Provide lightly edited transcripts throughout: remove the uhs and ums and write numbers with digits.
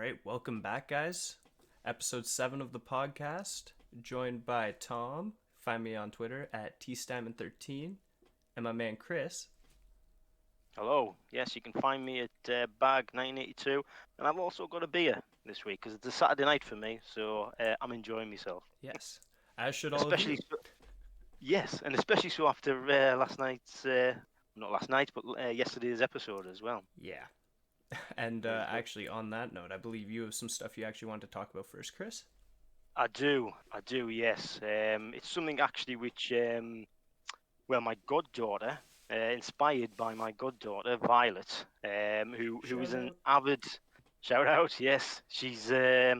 right, welcome back, guys. Episode 7 of the podcast, joined by Tom. Find me on Twitter at tstammen13, and my man Chris. Hello. Yes, you can find me at Bag 982, and I've also got a beer this week because it's a Saturday night for me, so I'm enjoying myself. Yes, as should all of Especially, you. yes, and especially so after last night's, not last night, but yesterday's episode as well. Yeah. And Very good. actually, on that note, I believe you have some stuff you actually want to talk about first, Chris. I do, yes. It's something actually which, well, my goddaughter, inspired by my goddaughter Violet, who is Shout an out. avid shout out. Yes, she's a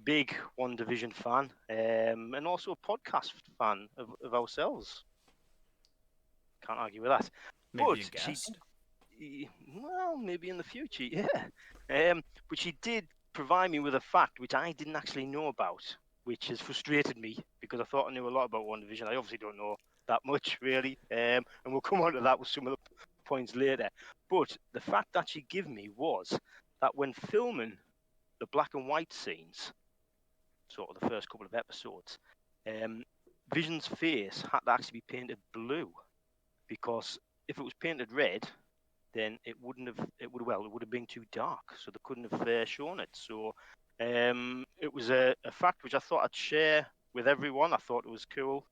big WandaVision fan, and also a podcast fan of ourselves. Can't argue with that. Maybe a But she guest. did, well, maybe in the future, yeah. But she did provide me with a fact which I didn't actually know about, which has frustrated me because I thought I knew a lot about WandaVision. I obviously don't know that much, really. And we'll come on to that with some of the points later. But the fact that she gave me was that when filming the black and white scenes, sort of the first couple of episodes, um, Vision's face had to actually be painted blue because if it was painted red, then it would have been too dark, so they couldn't have shown it. So it was a fact which I thought I'd share with everyone. I thought it was cool.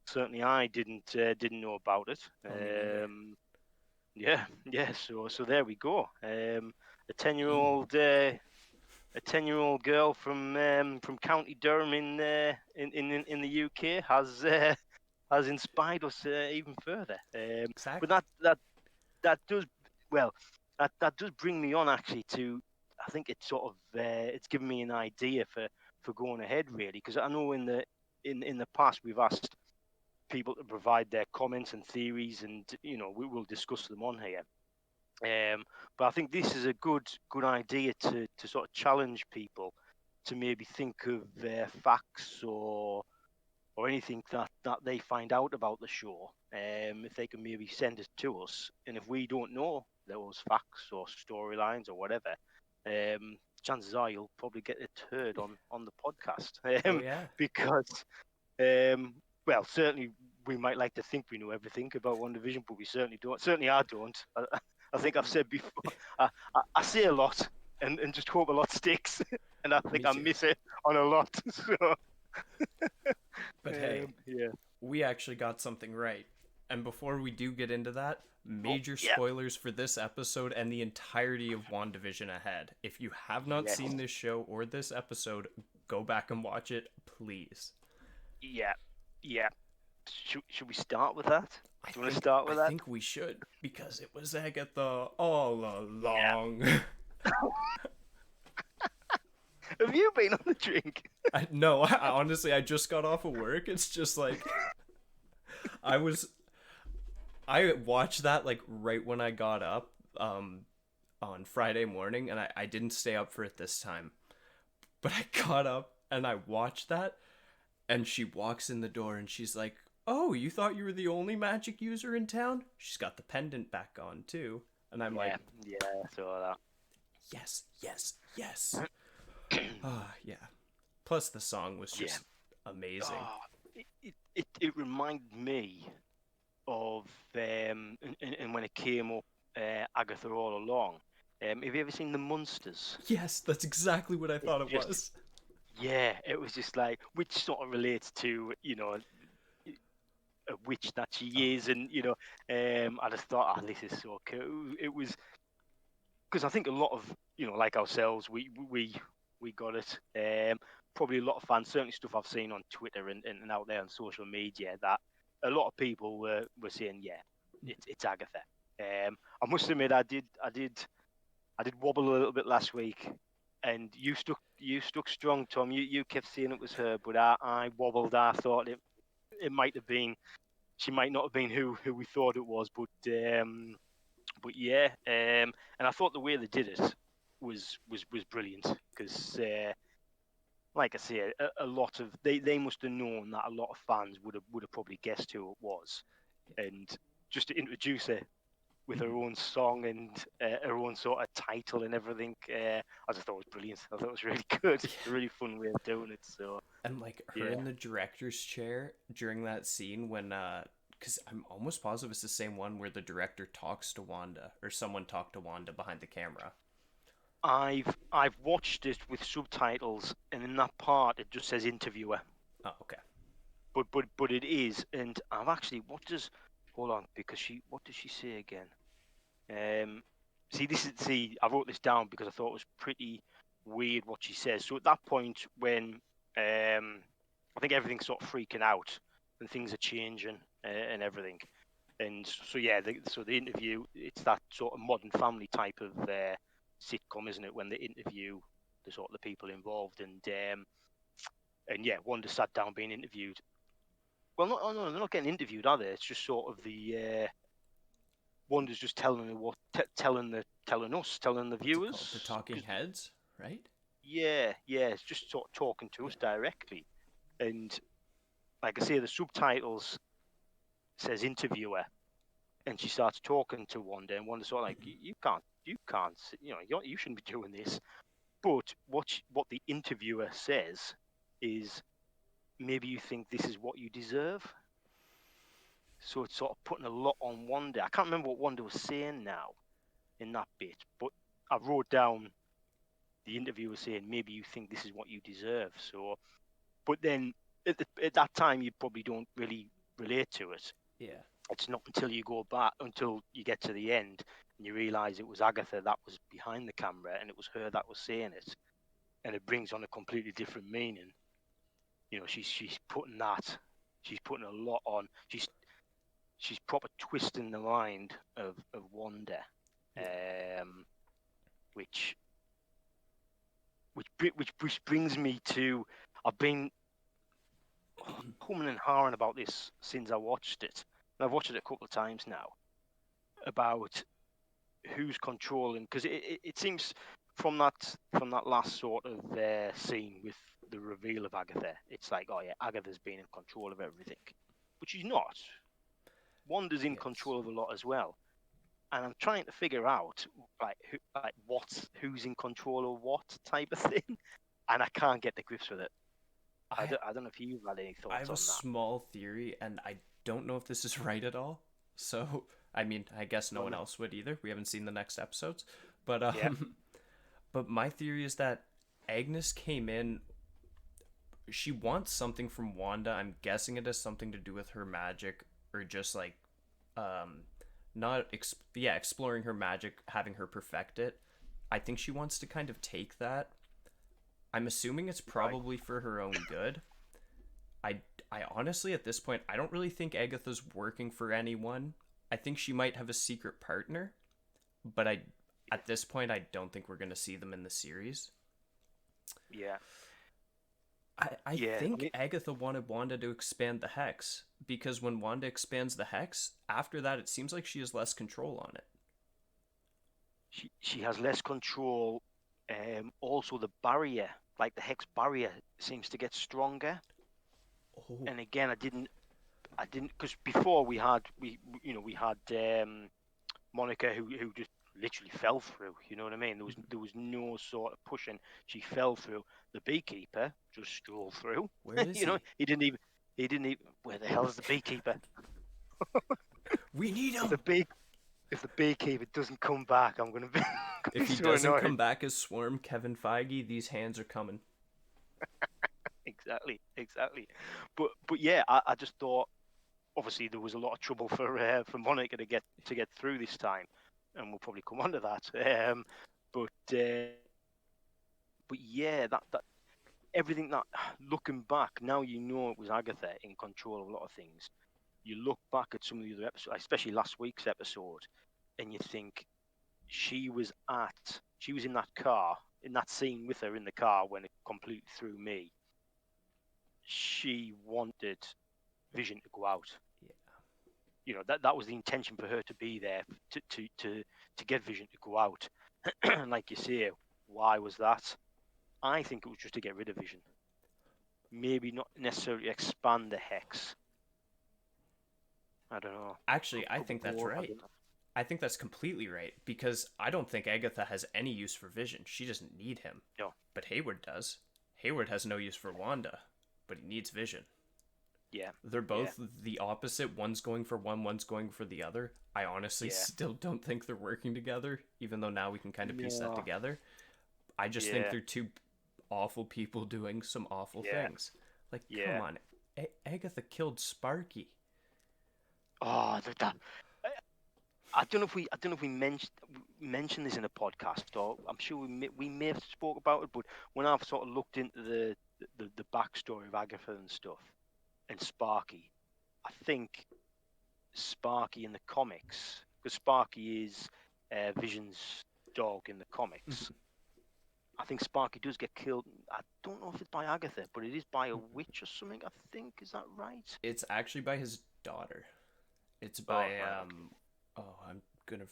Certainly, I didn't know about it. Oh, me neither. Yeah, yeah. So there we go. A 10-year-old a 10-year-old girl from County Durham in the UK has inspired us even further. But Exactly. that does well that does bring me on actually to I think it's sort of it's given me an idea for going ahead really because I know in the past we've asked people to provide their comments and theories and we will discuss them on here. But I think this is a good idea to sort of challenge people to maybe think of facts or anything that they find out about the show, if they can maybe send it to us. And if we don't know those facts or storylines or whatever, chances are you'll probably get it heard on the podcast. Oh, yeah. Because, um, well, certainly we might like to think we know everything about One Division, but we certainly don't. Certainly I don't. I think I've said before, I say a lot and just hope a lot sticks. And I think Me I too. miss it on a lot. So, But hey, yeah. we actually got something right. And before we do get into that, Oh, major yeah. spoilers for this episode and the entirety of WandaVision ahead. If you have not Yes. seen this show or this episode, go back and watch it, please. Yeah. Yeah. Should we start with that? I Do you want to think start I with that? think we should because it was Agatha all Yeah. along. Have you been on the drink? No, honestly, I just got off of work. It's just like I was I watched that like right when I got up on Friday morning, and I didn't stay up for it this time. But I got up and I watched that, and she walks in the door and she's like, "Oh, you thought you were the only magic user in town?" She's got the pendant back on too. And I'm like, Yeah. Yeah. I saw "Yes, yes, yes." that. Ah, yeah. Plus the song was Yeah. just amazing. Oh, it reminded me of and when it came up, Agatha all along. Have you ever seen the Munsters? Yes, that's exactly what I It thought it just was. Yeah, it was just like which sort of relates to a witch that Oh, she is, and I just thought, oh, this is so cool. It was because I think a lot of like ourselves, we got it. Probably a lot of fans, certainly stuff I've seen on Twitter and out there on social media, that a lot of people were saying, yeah, it's Agatha. I must admit, I did wobble a little bit last week, and you stuck strong, Tom. You kept saying it was her, but I wobbled. I thought it might have been. She might not have been who we thought it was, but yeah, and I thought the way they did it was brilliant because, like I say, a lot of they must have known that a lot of fans would have probably guessed who it was, and just to introduce her. with her Mhm. own song and her own sort of title and everything. I just thought it was brilliant. I thought it was really good. A Yeah. really fun way of doing it. So And like her yeah, in the director's chair during that scene when because I'm almost positive it's the same one where the director talks to Wanda or someone talked to Wanda behind the camera. I've watched it with subtitles, and in that part it just says interviewer. Oh, okay. But it is, and I've actually what does hold on because she what does she say again? See, I wrote this down because I thought it was pretty weird what she says. So at that point, when I think everything's sort of freaking out and things are changing and everything, and so yeah, so the interview, it's that sort of Modern Family type of sitcom, isn't it? When they interview the sort of the people involved, and yeah, Wanda sat down being interviewed. Well, not, oh, no, they're not getting interviewed, are they? It's just sort of the Wanda's just telling her telling the What's it called? The viewers. Talking 'Cause, Heads, right? yeah, it's just sort of talking to Yeah. us directly. And like I say, the subtitles says interviewer, and she starts talking to Wanda, and Wanda's sort of like, Mhm. you can't, you shouldn't be doing this. But what the interviewer says is, maybe you think this is what you deserve. So it's sort of putting a lot on Wanda. I can't remember what Wanda was saying now in that bit, but I wrote down the interviewer saying maybe you think this is what you deserve. So, but then at that time you probably don't really relate to it. Yeah. It's not until you go back until you get to the end and you realise it was Agatha that was behind the camera and it was her that was saying it, and it brings on a completely different meaning. She's putting that, she's putting a lot on. She's proper twisting the mind of Wanda, Yeah. um, which which brings me to, I've been humming and hawing about this since I watched it. And I've watched it a couple of times now about who's controlling, because it seems from that last sort of scene with the reveal of Agatha, it's like, oh yeah, Agatha's been in control of everything, but she's not. Wanda's in Yes. control of a lot as well, and I'm trying to figure out who's in control of what type of thing, and I can't get the grips with it. I I don't know if you've had any I thoughts have a on that. small theory, and I don't know if this is right at all. So, I mean, I guess no Go one on. else would either. We haven't seen the next episodes, but Yeah, but my theory is that Agnes came in. She wants something from Wanda. I'm guessing it has something to do with her magic, or just like, um, not yeah, exploring her magic, having her perfect it. I think she wants to kind of take that. I'm assuming it's right. probably for her own good. I I honestly at this point I don't really think Agatha's working for anyone. I think she might have a secret partner, but I at this point I don't think we're going to see them in the series. Yeah, I yeah. I think mean, Agatha wanted Wanda to expand the hex because when Wanda expands the hex, after that it seems like she has less control on it. she has less control. Also, the barrier, like the hex barrier, seems to get stronger. Oh, And again, I didn't, because before we had Monica who just literally fell through. You know what I mean? There was no sort of pushing. She fell through. The beekeeper just strolled through. where is you know, he? he didn't even. Where the hell is the beekeeper? We need If the him. bee if the beekeeper doesn't come back, I'm gonna be, If he so doesn't annoyed. come back as Swarm Kevin Feige, these hands are coming. Exactly. But yeah, I just thought obviously there was a lot of trouble for Monica to get through this time, and we'll probably come on to that. But but yeah, that everything that looking back now, it was Agatha in control of a lot of things. You look back at some of the other episodes, especially last week's episode, and you think she was in that car, in that scene with her in the car when it completely threw me. She wanted Vision to go out. Yeah. That was the intention for her to be there, to get Vision to go out. And like you say, why was that? I think it was just to get rid of Vision. Maybe not necessarily expand the hex. I don't know. Actually, Could, I could be think that's both. I right. don't know. I think that's completely right because I don't think Agatha has any use for Vision. She doesn't need him, No. but Hayward does. Hayward has no use for Wanda, but he needs Vision. Yeah. They're Yeah. both the opposite. One's going for one, one's going for the other. I honestly Yeah. still don't think they're working together, even though now we can kind of piece that No. together. I just think Yeah. they're two awful people doing some awful Yeah. things. Like, come Yeah. on. Agatha killed Sparky. Oh, that. I don't know if we mentioned this in a podcast, or I'm sure we may have spoke about it. But when I've sort of looked into the backstory of Agatha and stuff and Sparky, I think Sparky in the comics, because Sparky is Vision's dog in the comics. I think Sparky does get killed. I don't know if it's by Agatha, but it is by a witch or something. I think, is that right? It's actually by his daughter. It's Oh, by right, okay. oh, I'm gonna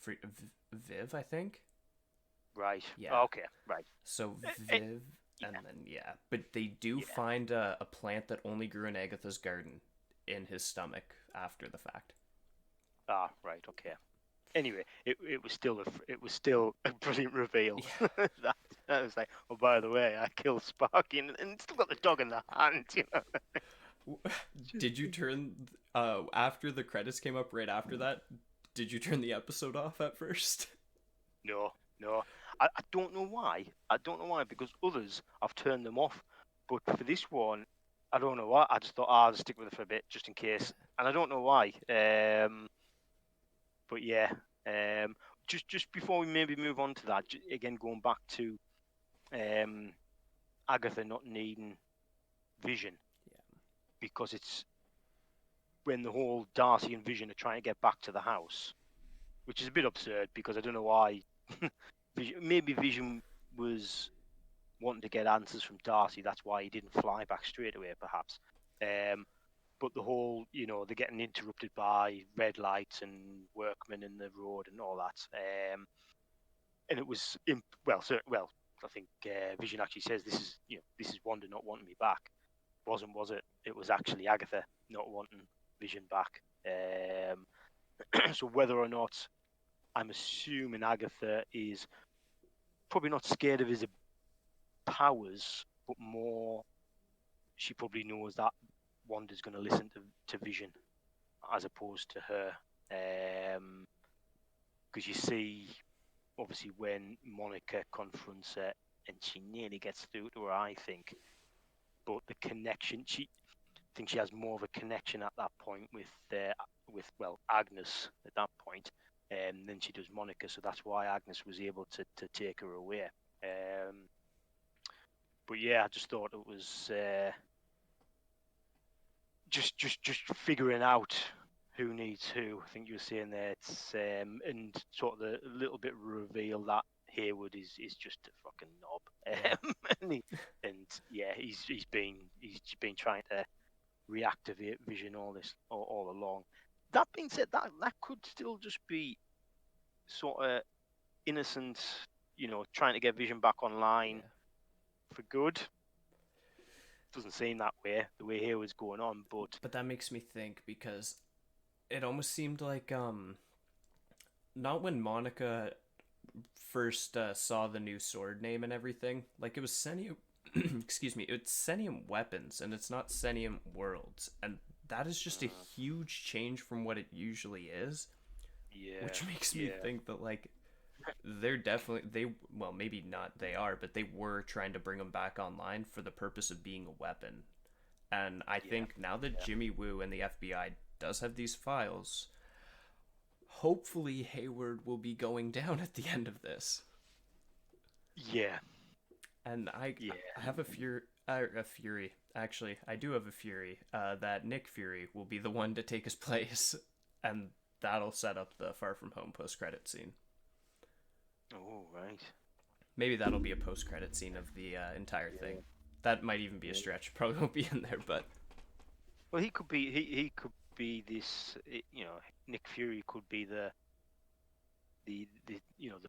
Viv, I think. Right. Yeah. Oh, okay. Right. So Eh, Viv, yeah. and then yeah, but they do Yeah. find a plant that only grew in Agatha's garden in his stomach after the fact. Ah, right. Okay. Anyway, it was still a brilliant reveal. Yeah. that was like, oh, by the way, I killed Sparky, and still got the dog in the hand. You know. Did you turn after the credits came up right after that? Did you turn the episode off at first? No, no. I don't know why. I don't know why, because others I've turned them off, but for this one, I don't know why. I just thought, I'll just stick with it for a bit just in case, and I don't know why. But yeah, just before we maybe move on to that, again going back to um, Agatha not needing Vision, Yeah. because it's when the whole Darcy and Vision are trying to get back to the house, which is a bit absurd because I don't know why. Maybe Vision was wanting to get answers from Darcy. That's why he didn't fly back straight away, perhaps. But the whole, they're getting interrupted by red lights and workmen in the road and all that. And it was, I think Vision actually says this is Wanda not wanting me back. Was it? It was actually Agatha not wanting Vision back. So whether or not, I'm assuming Agatha is probably not scared of his powers, but more she probably knows that Wanda's going to listen to Vision as opposed to her. Because you see, obviously, when Monica confronts her, and she nearly gets through to her, I think. But the connection, I think she has more of a connection at that point with Agnes at that point, than she does Monica. So that's why Agnes was able to take her away. But yeah, I just thought it was just figuring out who needs who. I think you were saying there, it's and sort of the little bit reveal that Hayward is just a fucking knob, Yeah. and yeah, he's been trying to reactivate Vision all along. That being said, that could still just be sort of innocent, trying to get Vision back online Yeah. for good. Doesn't seem that way, the way Hayward's going on, but But that makes me think because it almost seemed like not when Monica first saw the new sword name and everything, like it was Senium excuse me, it's Senium weapons and it's not Senium worlds, and that is just a huge change from what it usually is, yeah, which makes me yeah, think that like they're definitely well, maybe not they are, but they were trying to bring them back online for the purpose of being a weapon. And I yeah, think now that yeah, Jimmy Woo and the FBI does have these files, hopefully Hayward will be going down at the end of this. yeah, And I yeah. have a fury. Actually, I do have a fury that Nick Fury will be the one to take his place, and that'll set up the Far From Home post credit scene. Oh, right. Maybe that'll be a post credit scene of the entire thing. Yeah, That might even be a yeah. stretch. Probably won't be in there, but Well, he could be this. Nick Fury could be the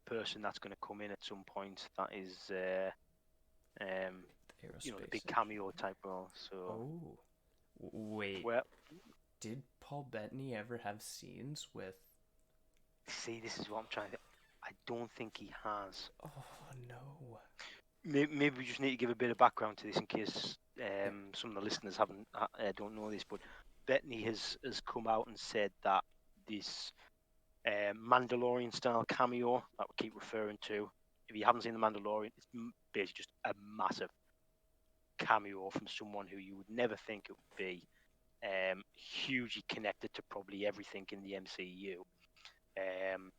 person that's going to come in at some point. That is, the big aerospace cameo engineer. type role. So, Oh, wait. well, Did Paul Bettany ever have scenes with See, this is what I'm trying to. I don't think he has. Oh no. Maybe we just need to give a bit of background to this in case Yeah. some of the listeners haven't don't know this. But Bettany has come out and said that this Mandalorian style cameo that we keep referring to. If you haven't seen the Mandalorian, it's basically just a massive cameo from someone who you would never think it would be. Hugely connected to probably everything in the MCU. Um,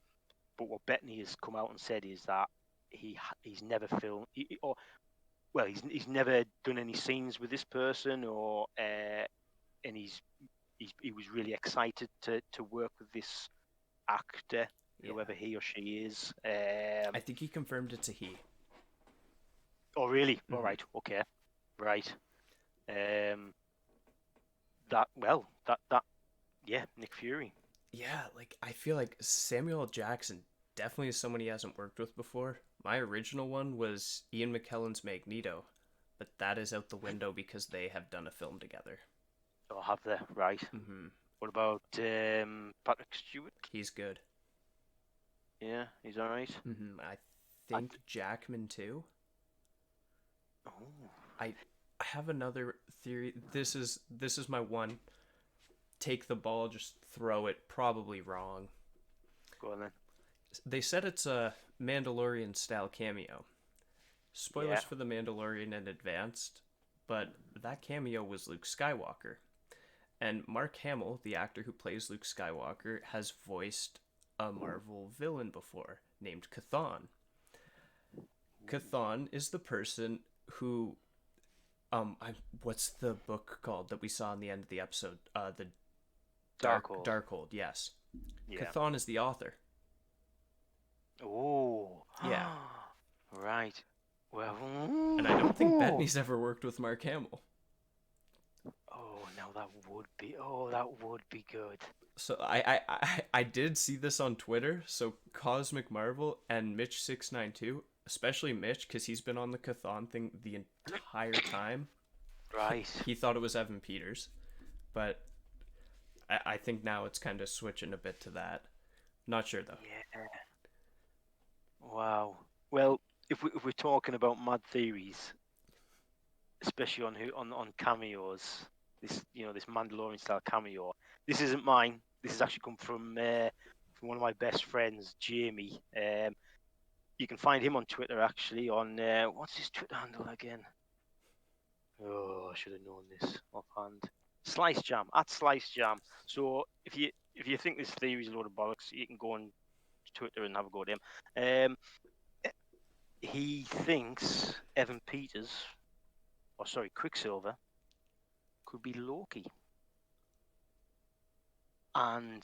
but what Bettany has come out and said is that he's never filmed, or well, he's never done any scenes with this person, or and he was really excited to work with this actor, Yeah. whoever he or she is. I think he confirmed it's a he. Oh, really? All Mm-hmm. right. Okay. Right. Um, that yeah, Nick Fury. Yeah, like I feel like Samuel L. Jackson definitely is someone he hasn't worked with before. My original one was Ian McKellen's Magneto, but that is out the window because they have done a film together. Oh, have they? Right. Mm-hmm. What about Patrick Stewart? He's good. Yeah, he's all right. Mm-hmm. I I, think Jackman too. oh, I have another theory. This is my one. Take the ball, just throw it. Probably wrong. go on then. They said it's a Mandalorian style cameo. Yeah. Spoilers for the Mandalorian in advanced, but that cameo was Luke Skywalker. And Mark Hamill, the actor who plays Luke Skywalker, has voiced a Marvel villain before named Chthon. Chthon is the person who what's the book called that we saw in the end of the episode? The Darkhold. Darkhold, yes. Yeah. Chthon is the author. Oh. Yeah. Right. Well. And I don't think Bettany's ever worked with Mark Hamill. Oh, now that would be. Oh, that would be good. So I did see this on Twitter. So Cosmic Marvel and Mitch692, especially Mitch, because he's been on the Chthon thing the entire time. Right. He thought it was Evan Peters, but I think now it's kind of switching a bit to that. Not sure though. Yeah. Wow. Well, if we're talking about mad theories, especially on cameos, this Mandalorian style cameo. This isn't mine. This has actually come from one of my best friends, Jamie. You can find him on Twitter actually. On what's his Twitter handle again? Oh, I should have known this offhand. Slice Jam at Slice Jam. So if you think this theory is a load of bollocks, you can go on Twitter and have a go at him. He thinks Evan Peters, or sorry, Quicksilver, could be Loki. And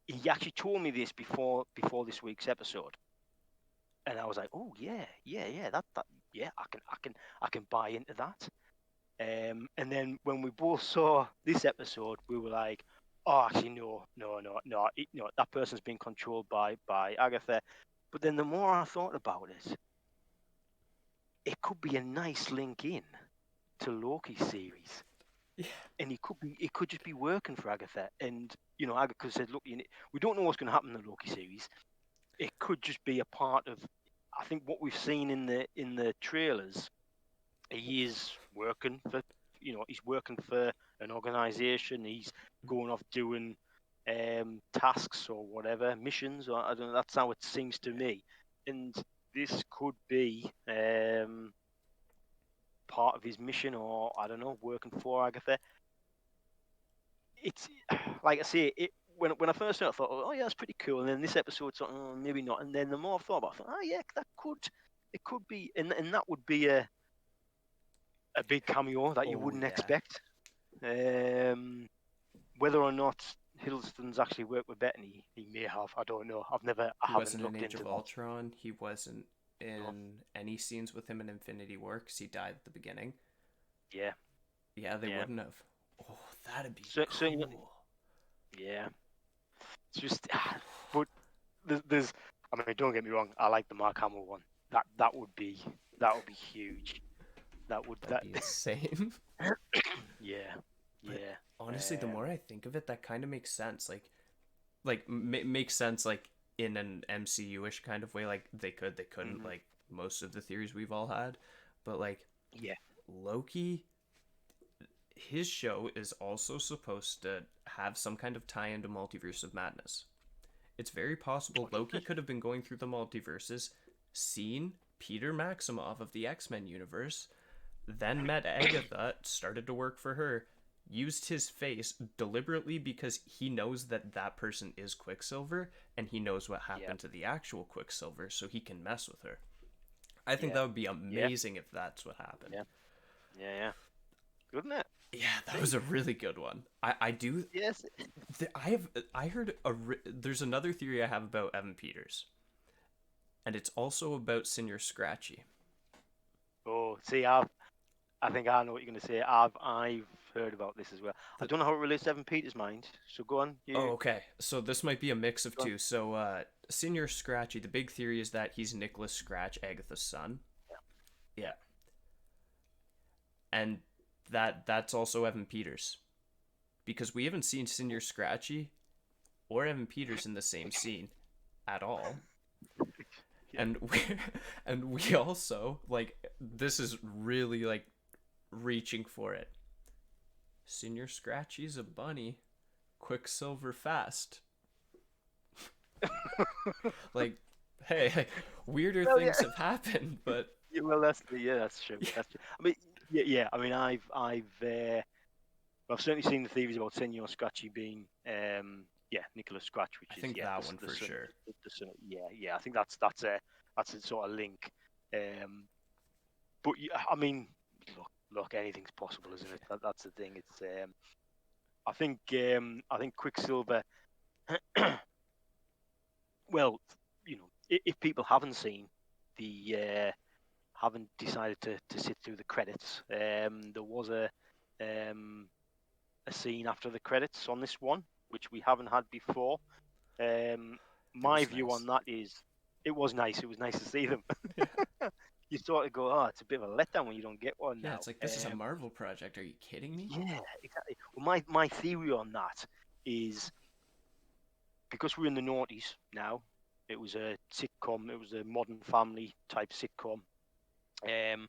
he actually told me this before this week's episode, and I was like, oh yeah, that yeah, I can buy into that. And then when we both saw this episode, we were like, oh, actually no, that person's been controlled by Agatha. But then the more I thought about it, it could be a nice link in to Loki's series. Yeah. And it could just be working for Agatha. And Agatha said, "Look, we don't know what's going to happen in the Loki series. It could just be a part of. I think what we've seen in the trailers, he is working for, he's working for an organization. He's going off doing tasks or whatever missions, or I don't know. That's how it seems to me. And this could be part of his mission, or I don't know, working for Agatha. It's like I say, when I first saw it, I thought, oh yeah, that's pretty cool. And then this episode, thought, oh, maybe not. And then the more I thought about it, I thought, oh yeah, it could be, and that would be a big cameo that you Oh wouldn't yeah. expect. Whether or not Hiddleston's actually worked with Bettany, he may have. I don't know. I He haven't wasn't in looked Age into of that. Ultron. He wasn't No. in any scenes with him in Infinity War because he died at the beginning. Yeah, Yeah, they yeah. wouldn't have. Oh, that'd be Certainly, cool. yeah. It's just, but there's. I mean, don't get me wrong. I like the Mark Hamill one. That would be huge. That'd be insane. Yeah, But yeah. honestly, the more I think of it, that kind of makes sense. Like like makes sense like in an MCU-ish kind of way. Like they couldn't Hmm. like most of the theories we've all had, but like Yeah. Loki, his show is also supposed to have some kind of tie into Multiverse of Madness. It's very possible Oh, is Loki it? could have been going through the multiverses, seen Peter Maximoff of the X-Men universe, then met Agatha, started to work for her, used his face deliberately because he knows that that person is Quicksilver and he knows what Yeah. happened to the actual Quicksilver, so he can mess with her. I think Yeah. that would be Yeah. amazing if that's what happened. Yeah. Yeah. Yeah. Good, isn't it? Yeah, that was See? a really good one. I do. Yes. I heard there's another theory I have about Evan Peters, and it's also about Senior Scratchy. Oh, see, I think I know what you're going to say. I've heard about this as well. I The, don't know how it relates to Evan Peters' mind. So go on. oh, You okay. So this might be a mix of go on. two. So, Senior Scratchy, the big theory is that he's Nicholas Scratch, Agatha's son. Yeah. Yeah, and that's also Evan Peters because we haven't seen Senior Scratchy or Evan Peters in the same scene at all. Yeah. And we and we also like this is really like reaching for it. Senior Scratchy's a bunny, Quicksilver fast. Like, hey, like, weirder Well, yeah. things have happened, but Yeah, well, that's true. yeah, That's true. I mean, yeah, yeah. I mean, I've certainly seen the theories about Senor Scratchy being, yeah, Nicholas Scratch, I which is think yeah, that one the for son, sure. the son. Yeah, yeah. I think that's a sort of link. Um, but yeah, I mean, look, anything's possible, isn't it? That's the thing. It's I think Quicksilver. Well, if people haven't seen the haven't decided to sit through the credits, there was a scene after the credits on this one, which we haven't had before. Um, It my was view nice. on that is it was nice. It was nice to see them. Yeah, You sort of go, oh, it's a bit of a letdown when you don't get one yeah. now. It's like this is a Marvel project. Are you kidding me? Yeah, exactly. Well, my theory on that is because we're in the noughties now. It was a sitcom. It was a Modern Family type sitcom. Um,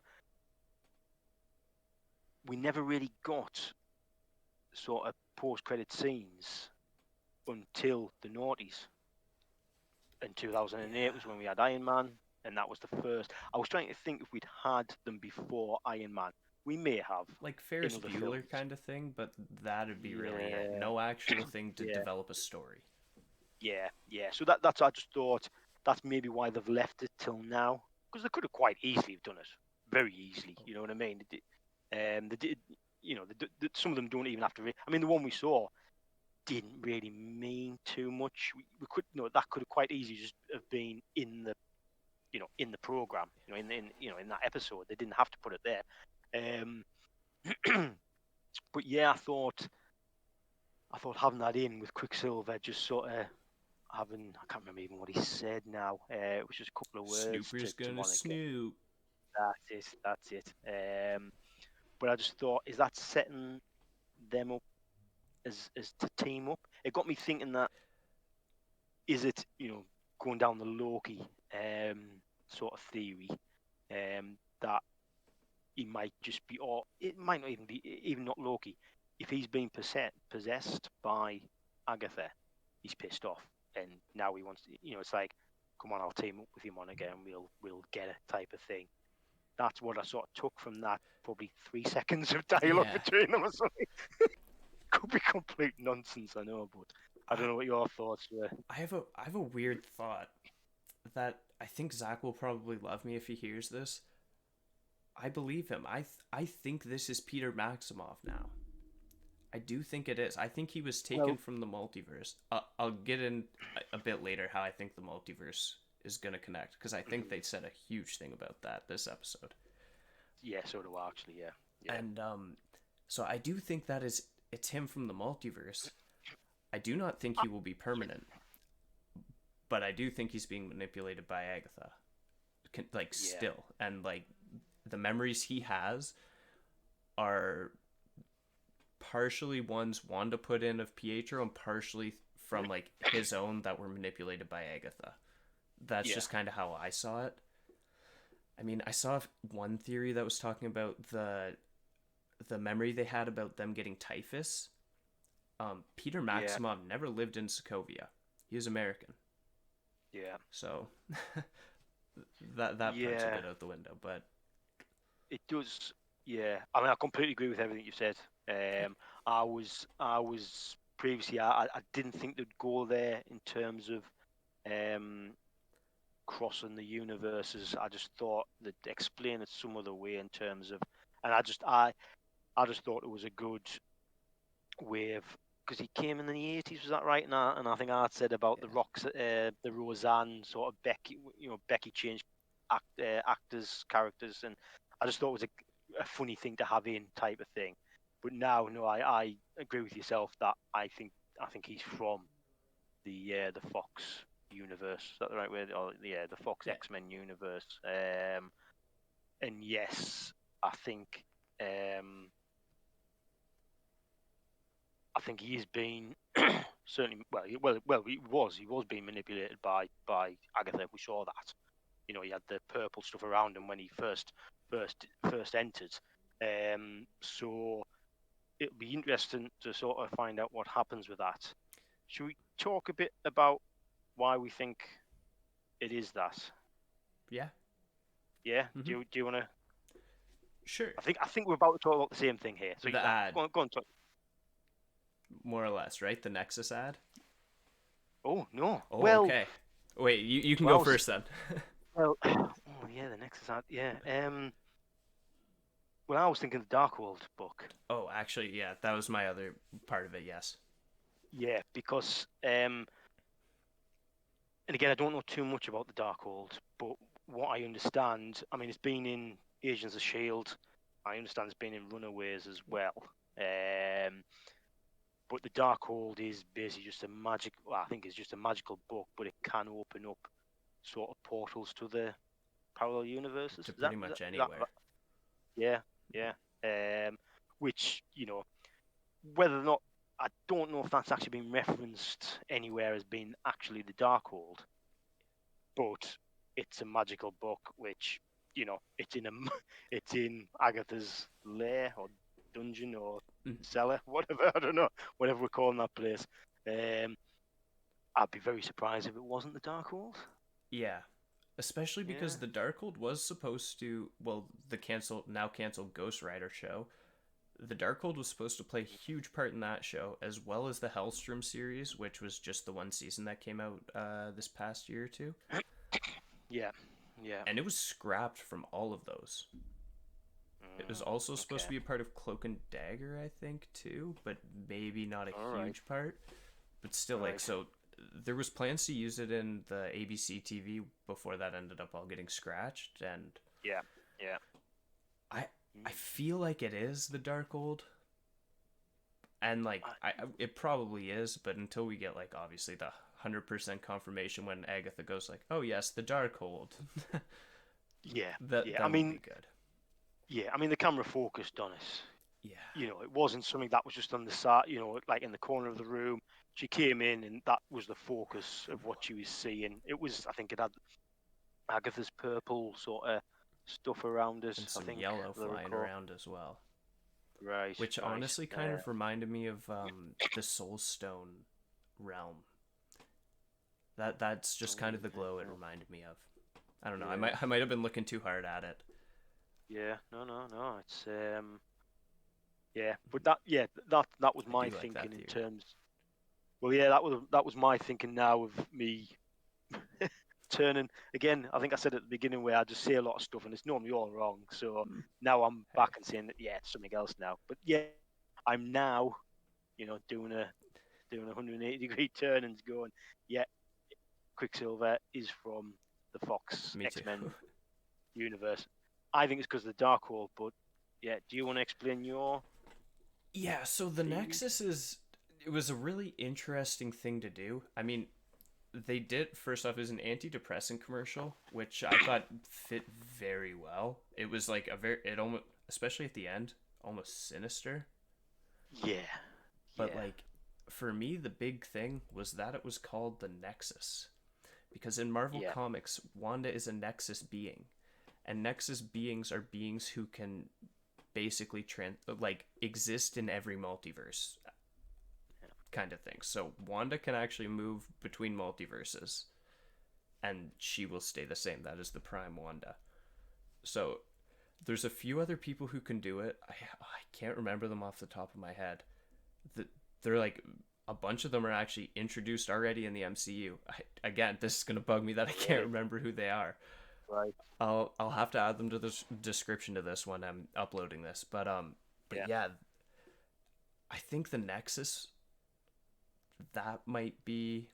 we never really got sort of post-credit scenes until the noughties. In 2008 Yeah, was when we had Iron Man, and that was the first. I was trying to think if we'd had them before Iron Man. We may have like in Ferris other Bueller films. kind of thing, but that'd be really it. Yeah, No actual thing to yeah, develop a story. yeah, yeah. So that's I just thought that's maybe why they've left it till now because they could have quite easily have done it very easily. You know what I mean? They did. Some of them don't even have to. I mean, the one we saw didn't really mean too much. We could, that could have quite easily just have been in the in the program, in that episode. They didn't have to put it there. Um, but yeah, I thought having that in with Quicksilver, just sort of having, I can't remember even what he said now. It was just a couple of words Snooper's to gonna Monica. snoop. That's it. But I just thought, is that setting them up as to team up? It got me thinking that is it, going down the Loki sort of theory, that he might just be, or it might not even be, even not Loki. If he's been possessed by Agatha, he's pissed off, and now he wants to. It's like, come on, I'll team up with you, Monica, and we'll get it type of thing. That's what I sort of took from that. Probably 3 seconds of dialogue Yeah, between them or something. Could be complete nonsense, I know, but I I don't know what your thoughts were. I have a weird thought that I think Zach will probably love me if he hears this. I believe him. I think this is Peter Maximoff now. I do think it is. I think he was taken Well, from the multiverse. I'll get in a bit later how I think the multiverse is going to connect because I think mhm, they said a huge thing about that this episode. yeah, so do I actually. Yeah, yeah, And so I do think that is it's him from the multiverse. I do not think he will be permanent, but I do think he's being manipulated by Agatha. Like yeah, still, and like the memories he has are partially ones Wanda put in of Pietro and partially from like his own that were manipulated by Agatha. That's Yeah. just kind of how I saw it. I mean, I saw one theory that was talking about the memory they had about them getting typhus. Peter Yeah. Maximov never lived in Sokovia. He was American, Yeah. so that part's a Yeah. bit out the window. But It does. Yeah. I mean, I completely agree with everything you said. okay, I was previously. I didn't think they'd go there in terms of um, crossing the universes. I just thought they'd explain it some other way in terms of, and I just thought it was a good way of, because he came in the 80s, was that right? And I think I said about the yeah, rocks, the Roseanne sort of Becky, Becky changed actors, characters, and I just thought it was a funny thing to have in type of thing. But now, no, I agree with yourself that I think he's from the Fox universe. Is that the right word? Or yeah, the Fox yeah, X-Men universe. And yes, I think um, I think he has been certainly he was being manipulated by Agatha. We saw that. He had the purple stuff around him when he first entered. So it'll be interesting to sort of find out what happens with that. Should we talk a bit about why we think it is that? yeah. Yeah. Do Mm-hmm. you want to? Sure. I think we're about to talk about the same thing here. So The yeah, ad, go on. Talk. more or less, right? The Nexus ad. Oh no. Oh, Well, okay. Wait, you can go well, first then. well. Oh yeah, the Nexus ad. Yeah. Well, I was thinking the Darkhold book. Oh, actually, yeah, that was my other part of it. Yes. Yeah, because and again, I don't know too much about the Darkhold, but what I understand, I mean, it's been in Agents of Shield. I understand it's been in Runaways as well. Um, but the Darkhold is basically just a magic. Well, I think it's just a magical book, but it can open up sort of portals to the parallel universes. To Is that, pretty is that, much is that anywhere. yeah, yeah. Which whether or not, I don't know if that's actually been referenced anywhere as being actually the Darkhold, but it's a magical book which it's in it's in Agatha's lair or dungeon or Mhm. cellar, whatever. I don't know, whatever we're calling that place. Um, I'd be very surprised if it wasn't the Darkhold. Yeah, especially Yeah. because the Darkhold was supposed to, well, the now canceled Ghost Rider show. The Darkhold was supposed to play a huge part in that show, as well as the Hellstrom series, which was just the one season that came out this past year or two, Yeah. Yeah. and it was scrapped from all of those. It was also supposed Okay. to be a part of Cloak and Dagger, I think, too, but maybe not a All right. huge part. But still, like, Right. so there was plans to use it in the ABC TV before that ended up all getting scratched, and Yeah. Yeah. I I Mm. feel like it is the Darkhold, and like it probably is, but until we get like obviously the 100% confirmation when Agatha goes like, oh yes, the Darkhold, Yeah. that Yeah. I then will be mean, good. yeah. I mean, the camera focused on it. Yeah. It wasn't something that was just on the side, like in the corner of the room. She came in and that was the focus of what she was seeing. I think it had Agatha's purple sort of stuff around it, And I some think, yellow as I flying recall. around as well, Right, which right. honestly kind of reminded me of the Soul Stone realm. That's just kind of the glow it reminded me of. I don't know. Yeah, I might have been looking too hard at it. yeah. No. It's yeah, but that was I my do like that thinking in theory. terms. Well, yeah, that was my thinking now of me turning again. I think I said at the beginning where I just say a lot of stuff and it's normally all wrong. So Hmm. now I'm Hey, back and saying that yeah, it's something else now. But yeah, I'm now doing a 180-degree turn and going, yeah, Quicksilver is from the Fox me too. X-Men universe. I think it's because of the Darkhold, but yeah, do you want to explain your Yeah, so the theory? Nexus it was a really interesting thing to do. I mean, they did first off as an antidepressant commercial, which I thought fit very well. It was like it almost, especially at the end, almost sinister. Yeah, But yeah, like for me, the big thing was that it was called the Nexus. Because in Marvel Yeah, Comics, Wanda is a Nexus being. And Nexus beings are beings who can basically exist in every multiverse kind of thing. So Wanda can actually move between multiverses and she will stay the same. That is the Prime Wanda. So there's a few other people who can do it. I can't remember them off the top of my head. They're like a bunch of them are actually introduced already in the MCU. Again, this is gonna bug me that I can't really. remember who they are. Right. I'll have to add them to the description to this when I'm uploading this. But Yeah. yeah, I think the Nexus that might be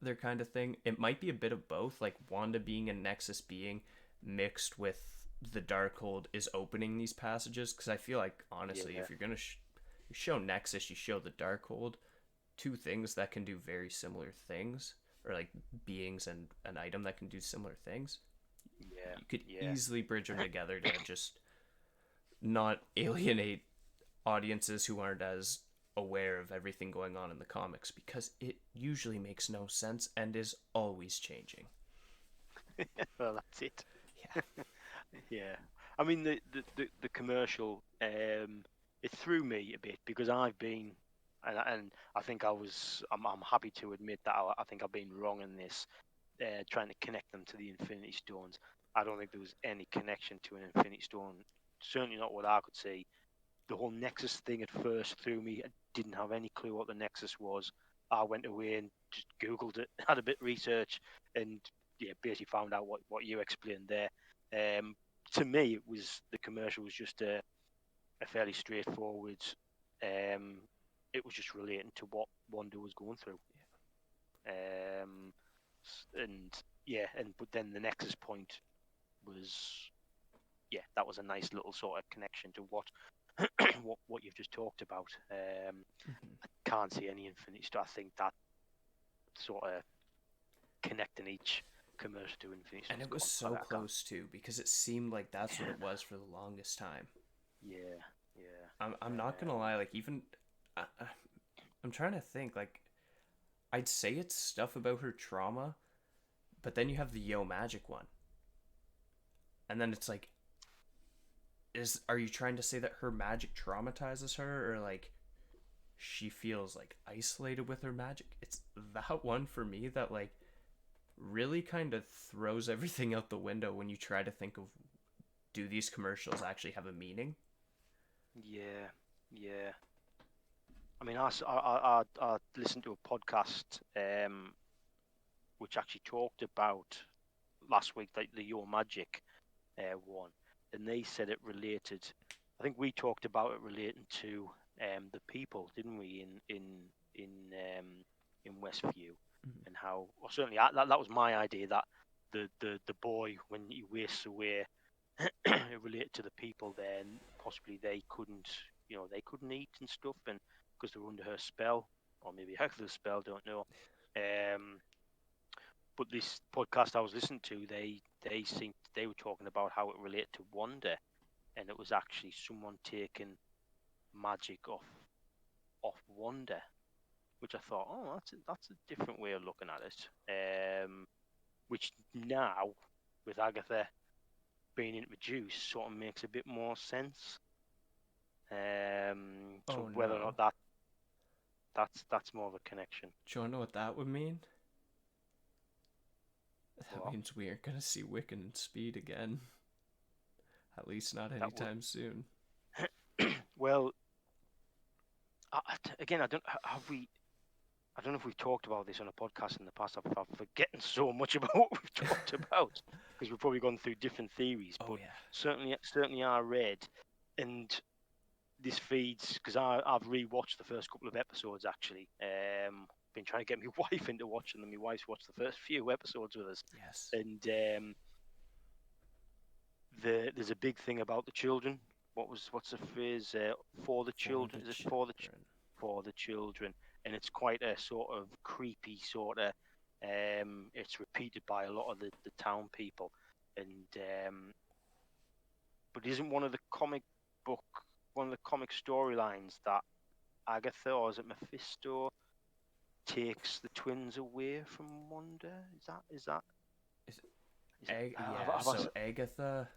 their kind of thing. It might be a bit of both, like Wanda being a Nexus being mixed with the Darkhold is opening these passages. Because I feel like honestly, Yeah. if you're gonna show Nexus, you show the Darkhold, two things that can do very similar things, or like beings and an item that can do similar things. Yeah. You could Yeah. easily bridge them together to just not alienate audiences who aren't as aware of everything going on in the comics because it usually makes no sense and is always changing. Well, that's it. Yeah. Yeah. I mean, the commercial, it threw me a bit because I've been, and I think I'm happy to admit that I think I've been wrong in this, trying to connect them to the Infinity Stones. I don't think there was any connection to an Infinity Stone. Certainly not what I could see. The whole Nexus thing at first threw me. I didn't have any clue what the Nexus was. I went away and just Googled it, had a bit of research, and yeah, basically found out what you explained there. Um, to me, it was the commercial was just a fairly straightforward. Um, it was just relating to what Wanda was going through. Um, and yeah, and but then the Nexus point was yeah, that was a nice little sort of connection to what what you've just talked about. Mm-hmm. Can't see any Infinity Stone. I think that sort of connecting each commercial to Infinity And Stone's it was gone. so I can't. close too because it seemed like that's what it was for the longest time. Yeah, yeah. I'm not gonna lie, like even I'm trying to think like I'd say it's stuff about her trauma, but then you have the Yo Magic one, and then it's like, is are you trying to say that her magic traumatizes her, or like she feels like isolated with her magic? It's that one for me that like really kind of throws everything out the window when you try to think of do these commercials actually have a meaning? Yeah, yeah. I mean, I listened to a podcast which actually talked about last week, like the Your Magic one, and they said it related. I think we talked about it relating to the people, didn't we? In Westview, Mm-hmm. and how, or certainly that was my idea that the boy when he wastes away, it related to the people. Then possibly they couldn't, they couldn't eat and stuff, and because they were under her spell, or maybe heck of the spell, don't know. Um, but this podcast I was listening to, they were talking about how it related to Wanda, and it was actually someone taking magic off Wanda, which I thought, oh, that's a different way of looking at it. Which now with Agatha being introduced, sort of makes a bit more sense. So Oh whether or not no. that's more of a connection. Do you want to know what that would mean? That Well, means we aren't gonna see Wiccan and Speed again. At least not that would anytime soon. well again. I don't have we I don't know if we've talked about this on a podcast in the past. I'm forgetting so much about what we've talked about because we've probably gone through different theories. Oh But yeah. certainly I read, and this feeds because I've rewatched the first couple of episodes actually. Been trying to get my wife into watching them. My wife's watched the first few episodes with us, Yes. and there's a big thing about the children. What's the phrase? For the For children? the Is it children. for the children? And it's quite a sort of creepy sort of. It's repeated by a lot of the town people, and but isn't one of the comic storylines that Agatha, or is it Mephisto, takes the twins away from Wanda? Is that Is- is it? Yeah, so Agatha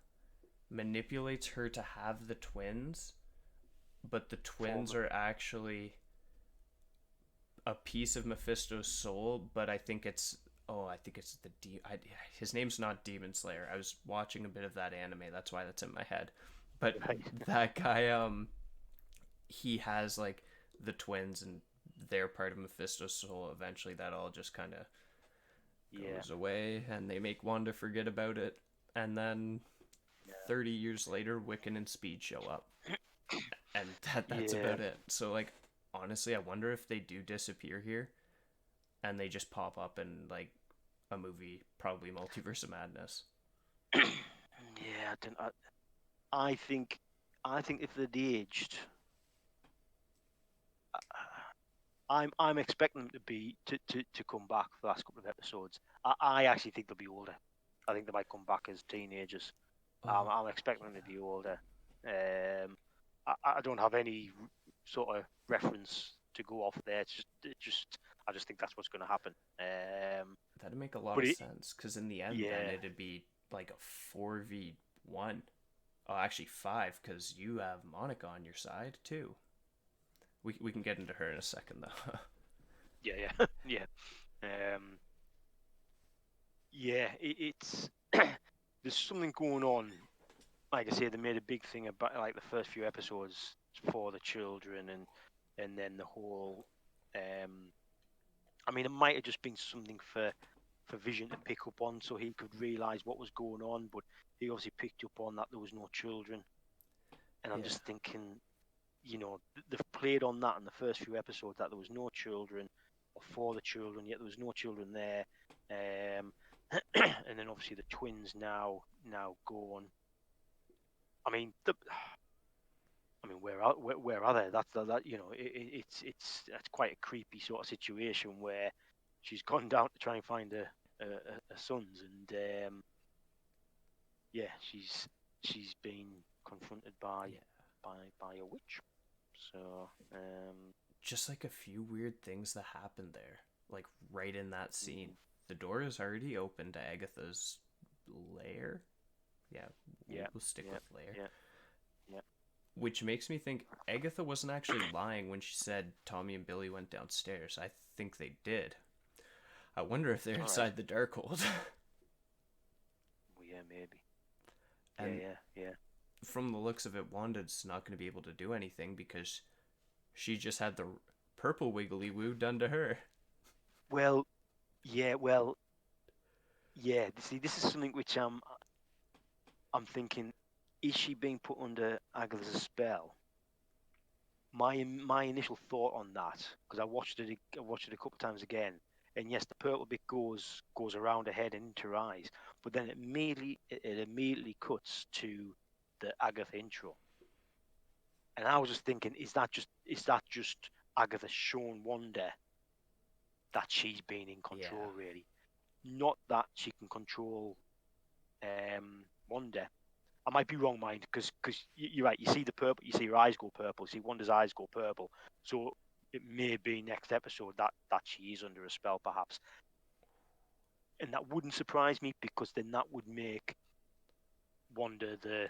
manipulates her to have the twins, but the For twins are actually a piece of Mephisto's soul, but I think it's his name's not Demon Slayer. I was watching a bit of that anime, that's why that's in my head. But right. that guy he has like the twins and they're part of Mephisto's soul. Eventually that all just kind of Yeah, goes away and they make Wanda forget about it. And then yeah, 30 years later Wiccan and Speed show up. And that's yeah. about it. So like honestly, I wonder if they do disappear here and they just pop up in like a movie, probably Multiverse of Madness. Yeah, I think, I think if they'd aged, I'm expecting them to be to come back for the last couple of episodes. I actually think they'll be older. I think they might come back as teenagers. Oh, I'm expecting them to be older. Um, I don't have any sort of reference to go off there. I just think that's what's going to happen. that'd make a lot But of it, sense because in the end, then yeah, it'd be like a 4v1. Oh, actually, five because you have Monica on your side too. We can get into her in a second though. yeah, yeah, um, yeah. It's there's something going on. Like I say, they made a big thing about like the first few episodes for the children, and then the whole. Um, I mean, it might have just been something for Vision to pick up on, so he could realise what was going on. But he obviously picked up on that there was no children, and I'm Yeah, just thinking, they've played on that in the first few episodes that there was no children, or for the children, yet there was no children there. Um, and then obviously the twins now gone. I mean, where are they? It's quite a creepy sort of situation where she's gone down to try and find her sons, and yeah, she's been confronted by yeah. by a witch. So Just like a few weird things that happened there, like right in that scene. The door is already open to Agatha's lair. Yeah, yeah, we'll stick yeah, with lair. yeah, yeah. Which makes me think Agatha wasn't actually lying when she said Tommy and Billy went downstairs. I think they did. I wonder if they're All right. inside the Darkhold. Well, yeah, maybe. Yeah, And yeah, yeah. from the looks of it, Wanda's not going to be able to do anything because she just had the purple wiggly woo done to her. Well, yeah, well, yeah. See, this is something which I'm thinking: is she being put under Agatha's spell? My initial thought on that, because I watched it a couple of times again, and yes, the purple bit goes around her head and into her eyes, but then it immediately cuts to the Agatha intro, and I was just thinking, is that just Agatha showing Wanda that she's been in Yeah, control, really, not that she can control Wanda. I might be wrong, mind, because you're right. You see the purple, you see her eyes go purple. You see Wanda's eyes go purple. So it may be next episode that she is under a spell, perhaps, and that wouldn't surprise me because then that would make Wanda the.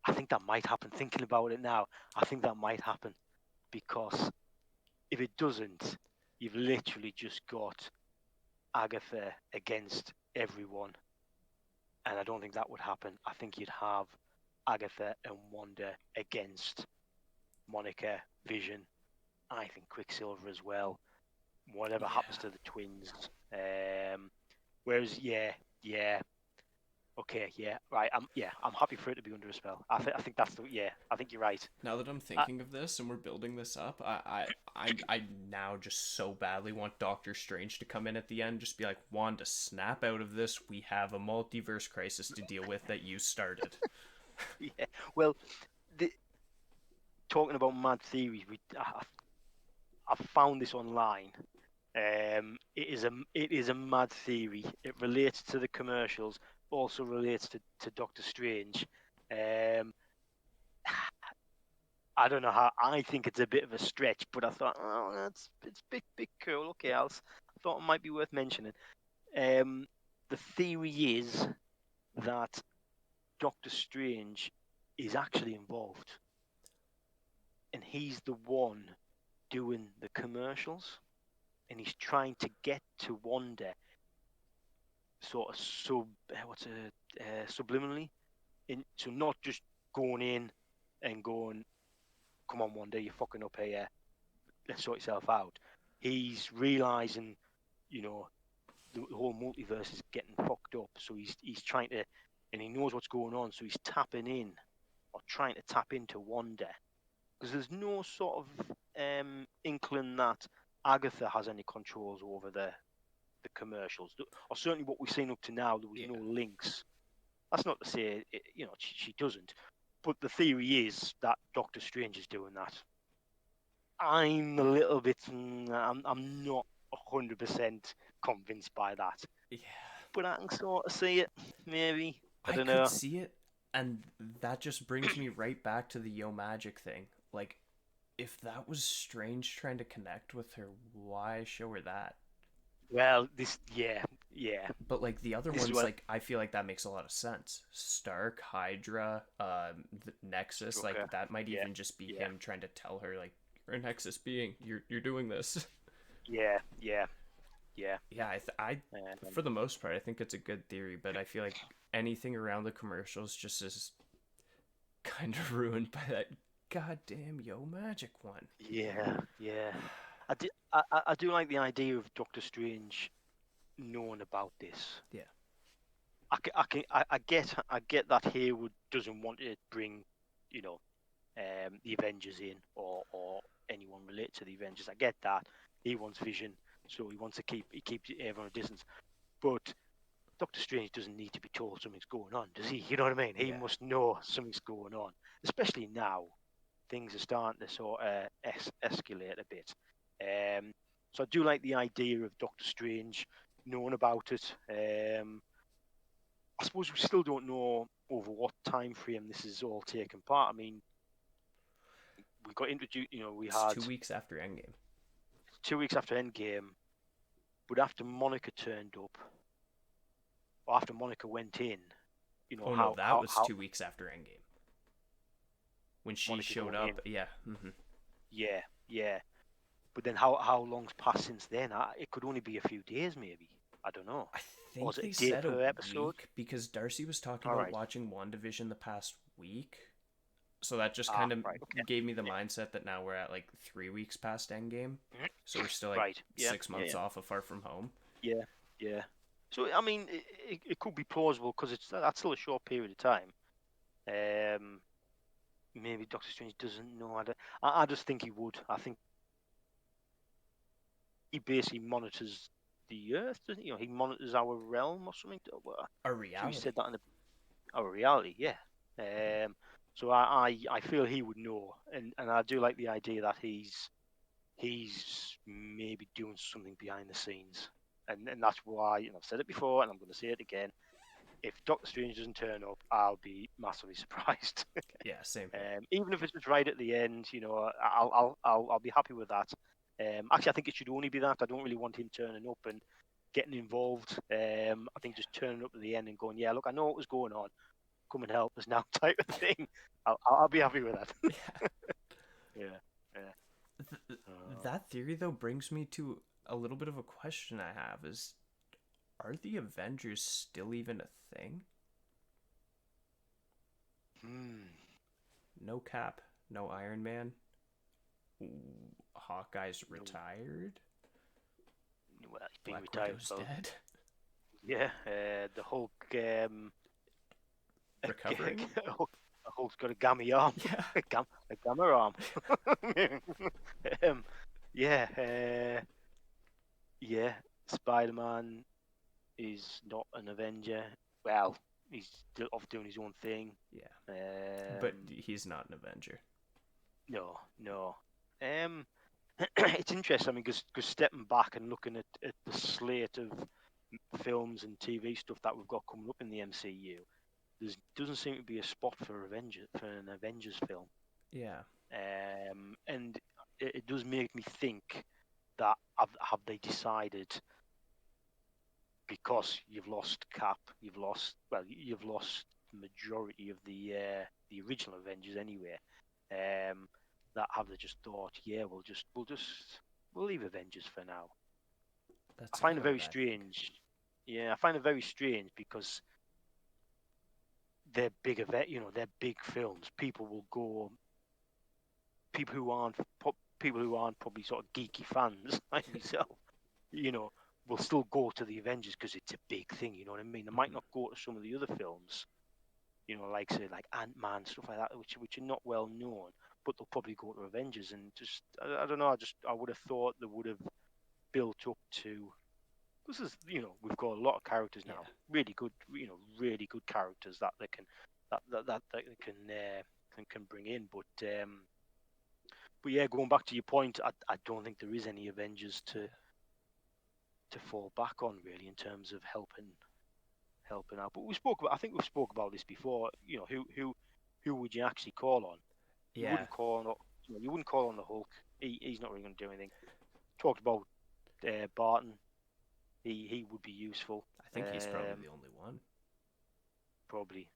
I think that might happen. Thinking about it now, I think that might happen because if it doesn't, you've literally just got Agatha against everyone, and I don't think that would happen. I think you'd have Agatha and Wanda against Monica, Vision, I think Quicksilver as well. Whatever happens yeah. to the twins. Whereas, yeah, okay, yeah, right. I'm happy for it to be under a spell. I think that's the yeah. I think you're right. Now that I'm Uh, thinking of this and we're building this up, I now just so badly want Doctor Strange to come in at the end, just be like, Wanda, snap out of this. We have a multiverse crisis to deal with that you started. yeah. Well, the, talking about mad theories, I found this online. It is a mad theory. It relates to the commercials, also relates to Doctor Strange. Um, I don't know how. I think it's a bit of a stretch, but I thought, oh, it's big cool. Okay, I thought it might be worth mentioning. Um, the theory is that Doctor Strange is actually involved, and he's the one doing the commercials, and he's trying to get to Wanda, sort of subliminally, so not just going in and going, come on, Wanda, you're fucking up here. Let's sort yourself out. He's realizing, you know, the whole multiverse is getting fucked up. So he's trying to, and he knows what's going on. So he's tapping in, or trying to tap into Wanda, because there's no sort of inkling that Agatha has any controls over the commercials, or certainly what we've seen up to now. There was Yeah. no links. That's not to say, she doesn't. But the theory is that Doctor Strange is doing that. I'm a little bit. I'm not 100% convinced by that, Yeah. but I can sort of see it. Maybe, I I don't could know. see it, and that just brings me right back to the Yo Magic thing. Like, if that was Strange trying to connect with her, why show her that? Well, yeah. But like the other This is ones, what like I feel like that makes a lot of sense. Stark, Hydra, the Nexus, Strucker. like that might Yeah, even just be yeah, him trying to tell her like you're a Nexus being, you're doing this. yeah. Yeah, for the most part, I think it's a good theory, but I feel like anything around the commercials just is kind of ruined by that goddamn Yo Magic one. Yeah. I do like the idea of Doctor Strange knowing about this. Yeah, I get that Haywood doesn't want to bring, you know, the Avengers in, or anyone related to the Avengers. I get that. He wants Vision, so he keeps everyone at a distance. But Doctor Strange doesn't need to be told something's going on, does he? You know what I mean? He yeah. must know something's going on, especially now. Things are starting to sort of escalate a bit. So I do like the idea of Doctor Strange knowing about it. I suppose we still don't know over what time frame this is all taking part. I mean, we got introduced. We It's had 2 weeks after Endgame. 2 weeks after Endgame, but after Monica turned up, or after Monica went in, Oh no, that was 2 weeks after Endgame when she Monica showed going in. up. Yeah, mm-hmm. Yeah. But then how long's passed since then? It could only be a few days, maybe. I don't know. I Or was think it they a day said a per episode? week because Darcy was talking All about right. watching WandaVision the past week. So that just Ah, kind of right. Okay. gave me the Yeah. mindset that now we're at like 3 weeks past Endgame. So we're still like Right. Yeah. 6 months off of Far From Home. Yeah. Yeah. So I mean, it could be plausible because that's still a short period of time. Um, Maybe Doctor Strange doesn't know. I just think he would. I think he basically monitors the Earth, doesn't he? He monitors our realm or something. A So he reality. said that in our reality, yeah. So I feel he would know, and I do like the idea that he's maybe doing something behind the scenes, and that's why, and I've said it before, and I'm going to say it again. If Doctor Strange doesn't turn up, I'll be massively surprised. Yeah, same here. Even if it's just right at the end, I'll be happy with that. Actually, I think it should only be that. I don't really want him turning up and getting involved. I think just turning up at the end and going, yeah, look, I know what was going on. Come and help us now, type of thing. I'll be happy with that. Yeah. Yeah, yeah. That theory though brings me to a little bit of a question I have is are the Avengers still even a thing? Hmm. No Cap, no Iron Man. Hawkeye's No, retired. well, he's been Black retired Widow's for dead. yeah. The Hulk. Recovering. Hulk's got a gammy arm, Yeah. a gamma arm. um, yeah, yeah. Spider-Man is not an Avenger. Well, he's still off doing his own thing. Yeah. But Um, he's not an Avenger. no. Um, it's interesting. I mean, because stepping back and looking at the slate of films and TV stuff that we've got coming up in the MCU, there doesn't seem to be a spot for an Avengers film. Yeah. And it does make me think that have they decided, because you've lost Cap, you've lost the majority of the original Avengers anyway. That have they just thought, yeah, we'll leave Avengers for now. I That's find it about very it, I think. strange. Yeah, I find it very strange because they're big event, they're big films. People will go. People who aren't people who aren't probably sort of geeky fans like myself, you know, will still go to the Avengers because it's a big thing. You know what I mean? They might Mhm. not go to some of the other films, like say like Ant-Man, stuff like that, which are not well known, but they'll probably go to Avengers. And just I don't know. I would have thought they would have built up to. This is, we've got a lot of characters Yeah, now, really good, really good characters that they can that they can bring in. But yeah, going back to your point, I don't think there is any Avengers to fall back on really in terms of helping out. But I think we've spoke about this before. Who would you actually call on? You yeah. wouldn't call on you wouldn't call on the Hulk. He's not really going to do anything. Talked about Barton. He would be useful. I think he's probably the only one. Probably.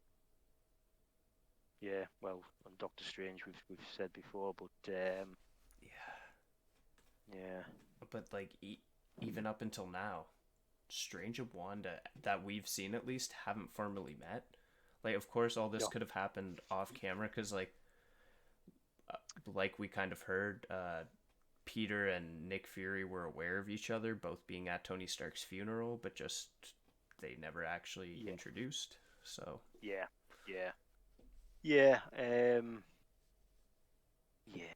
Yeah. Well, on Doctor Strange, we've said before, but Yeah, yeah. but like even up until now, Strange and Wanda that we've seen at least haven't formally met. Like, of course, all this No. could have happened off camera because, like we kind of heard, Peter and Nick Fury were aware of each other, both being at Tony Stark's funeral, but just they never actually Yeah. introduced. So Yeah. Yeah. Yeah. Yeah.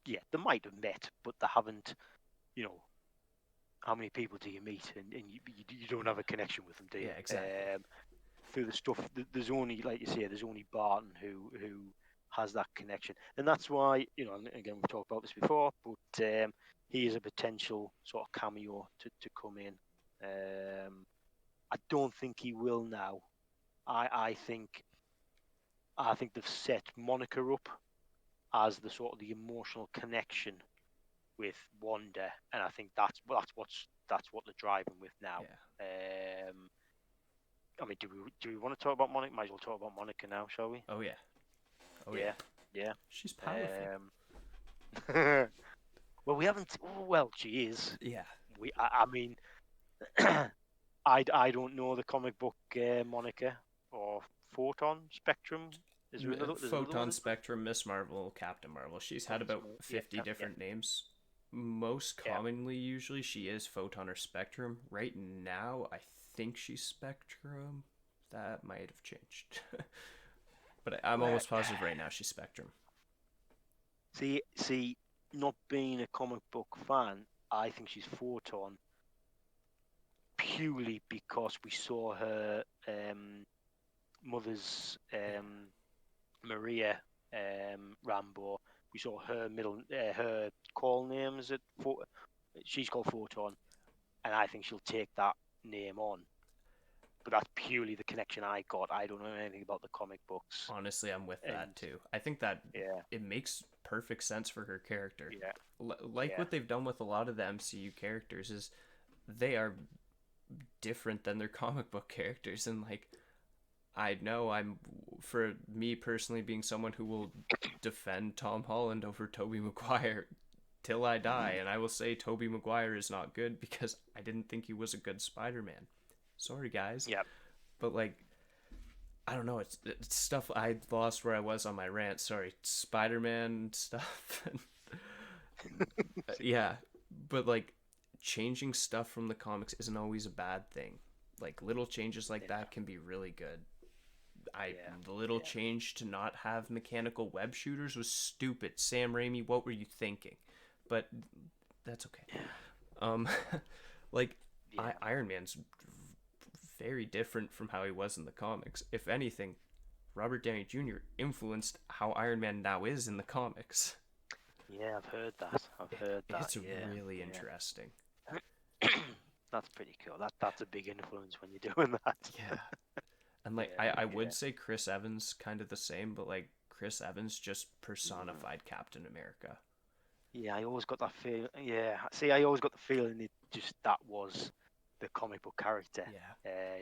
Yeah. They might have met, but they haven't. You know, how many people do you meet, and you don't have a connection with them, do you? yeah, exactly. Through the stuff, there's only, like you say, there's only Barton who has that connection, and that's why, and again we've talked about this before, but he is a potential sort of cameo to come in. I don't think he will now. I think they've set Monica up as the sort of the emotional connection with Wanda, and I think that's what they're driving with now. Yeah. I mean, do we want to talk about Monica? Might as well talk about Monica now, shall we? Oh yeah. Oh yeah. Yeah, yeah. She's powerful. Well, we haven't. Oh, well, she is. Yeah. I mean, I don't know the comic book Monica or Photon Spectrum. Is there another? There's another one Photon as well. Spectrum, Miss Marvel, Captain Marvel. She's had Photon about Spectrum. Yeah, 50 yeah, different names. Most yeah. commonly, usually, she is Photon or Spectrum. Right now, I think she's Spectrum. That might have changed. But I'm Well, almost positive right now she's Spectrum. see, not being a comic book fan, I think she's Photon purely because we saw her mother's Maria Rambo. We saw her call name. Is it? She's called Photon, and I think she'll take that name on. But that's purely the connection I got. I don't know anything about the comic books, Honestly, I'm with that and too. I think that yeah, it makes perfect sense for her character. yeah, Like yeah, what they've done with a lot of the MCU characters is they are different than their comic book characters, and like I know I'm, for me personally, being someone who will defend Tom Holland over Tobey Maguire till I die, and I will say Tobey Maguire is not good because I didn't think he was a good Spider-Man. Sorry guys, yeah. but like I don't know, it's stuff I lost where I was on my rant. Sorry, Spider-Man stuff. Yeah, but like changing stuff from the comics isn't always a bad thing. Like little changes like Yeah, that can be really good. I yeah, The little yeah. change to not have mechanical web shooters was stupid. Sam Raimi, what were you thinking? But that's okay. Um, like Yeah. Iron Man's very different from how he was in the comics. If anything, Robert Downey Jr. influenced how Iron Man now is in the comics. Yeah, I've heard that. I've heard that. It's Yeah, really interesting. yeah. That's pretty cool. That's a big influence when you're doing that. Yeah. And like Yeah, I yeah, would say Chris Evans kind of the same, but like Chris Evans just Mm. personified Captain America. Yeah, I always got that feel. Yeah, see, I always got the feeling it just that was the comic book character. Yeah.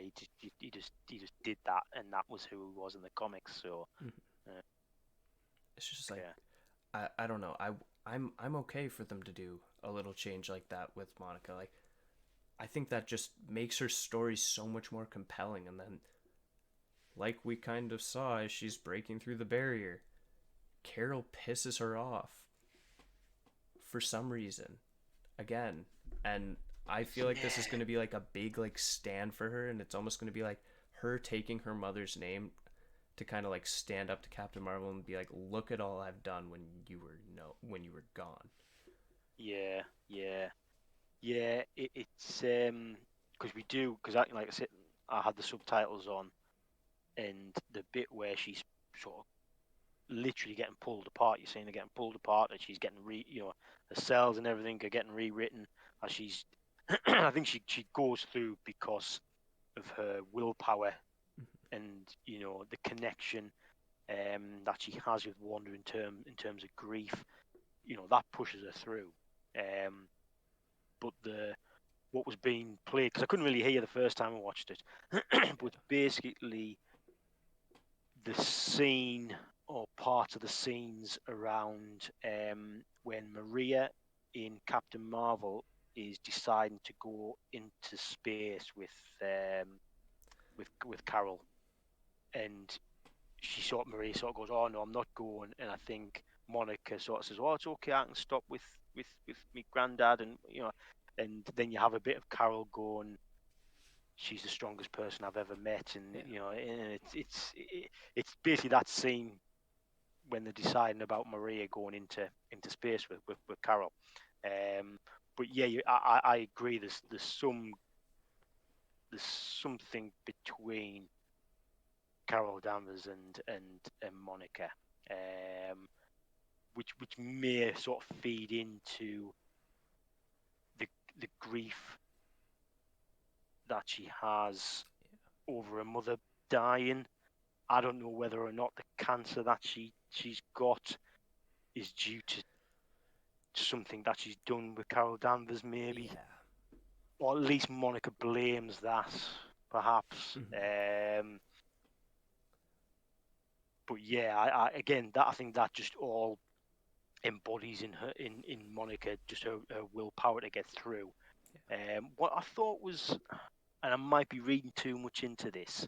He just did that, and that was who he was in the comics. So, Mhm. uh, It's just like yeah, I don't know. I'm okay for them to do a little change like that with Monica. Like I think that just makes her story so much more compelling, and then like we kind of saw as she's breaking through the barrier, Carol pisses her off for some reason again. And I feel like this is yeah, going to be like a big like stand for her, and it's almost going to be like her taking her mother's name to kind of like stand up to Captain Marvel and be like, "Look at all I've done when you were when you were gone." yeah, yeah, yeah. It's because we do because like I said, I had the subtitles on, and the bit where she's sort of literally getting pulled apart. You're seeing her getting pulled apart, and she's getting her cells and everything are getting rewritten as she's. I think she goes through because of her willpower and the connection that she has with Wanda in terms of grief. That pushes her through. Um, but the what was being played because I couldn't really hear the first time I watched it, but basically the scene or part of the scenes around when Maria in Captain Marvel is deciding to go into space with Carol, and Maria sort of goes, "Oh no, I'm not going," and I think Monica sort of says, "Oh, it's okay, I can stop with me granddad," and then you have a bit of Carol going, she's the strongest person I've ever met, and Yeah. and it's basically that scene when they're deciding about Maria going into space with Carol. Um, but yeah, I agree. There's something between Carol Danvers and Monica, um, which may sort of feed into the the grief that she has over her mother dying. I don't know whether or not the cancer that she's got is due to something that she's done with Carol Danvers, maybe, Yeah. or at least Monica blames that, perhaps. Mm-hmm. But yeah, again, that I think that just all embodies in Monica just her willpower to get through. What I thought was, and I might be reading too much into this,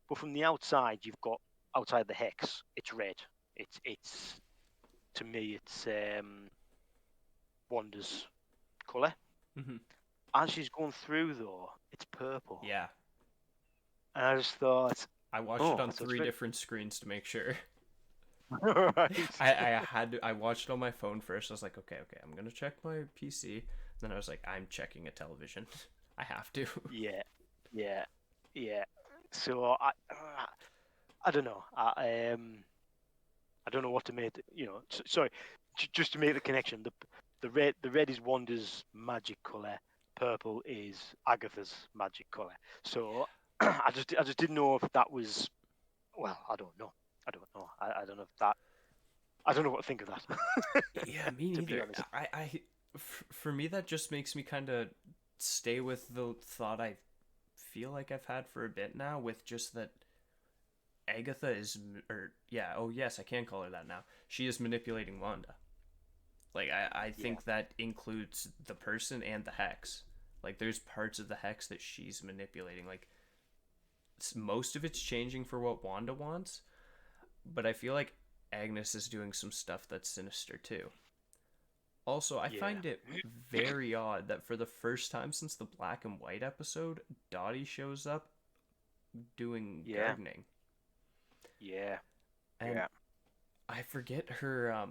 but from the outside, you've got outside the hex, it's red. It's to me, it's Wanda's color. Mm-hmm. As she's going through, though, it's purple, Yeah. and I just thought, I watched it oh, on so three different screens to make sure. right. I watched it on my phone first. I was like, okay, I'm gonna check my PC. Then I was like, I'm checking a television. I have to. Yeah, yeah, yeah. So I don't know. I don't know what to make. Sorry, just to make the connection. The red is Wanda's magic color. Purple is Agatha's magic color. So I just didn't know if that was. Well, I don't know. I don't know. I don't know if that. I don't know what to think of that. Yeah, me To be neither. honest. For me, that just makes me kind of stay with the thought I feel like I've had for a bit now, with just that Agatha is, or yeah, oh yes, I can call her that now. She is manipulating Wanda. Like I Yeah. think that includes the person and the hex. Like there's parts of the hex that she's manipulating. Like most of it's changing for what Wanda wants, but I feel like Agnes is doing some stuff that's sinister too. Also, I Yeah. find it very odd that for the first time since the black and white episode, Dottie shows up doing Yeah. gardening. Yeah. And Yeah. I forget her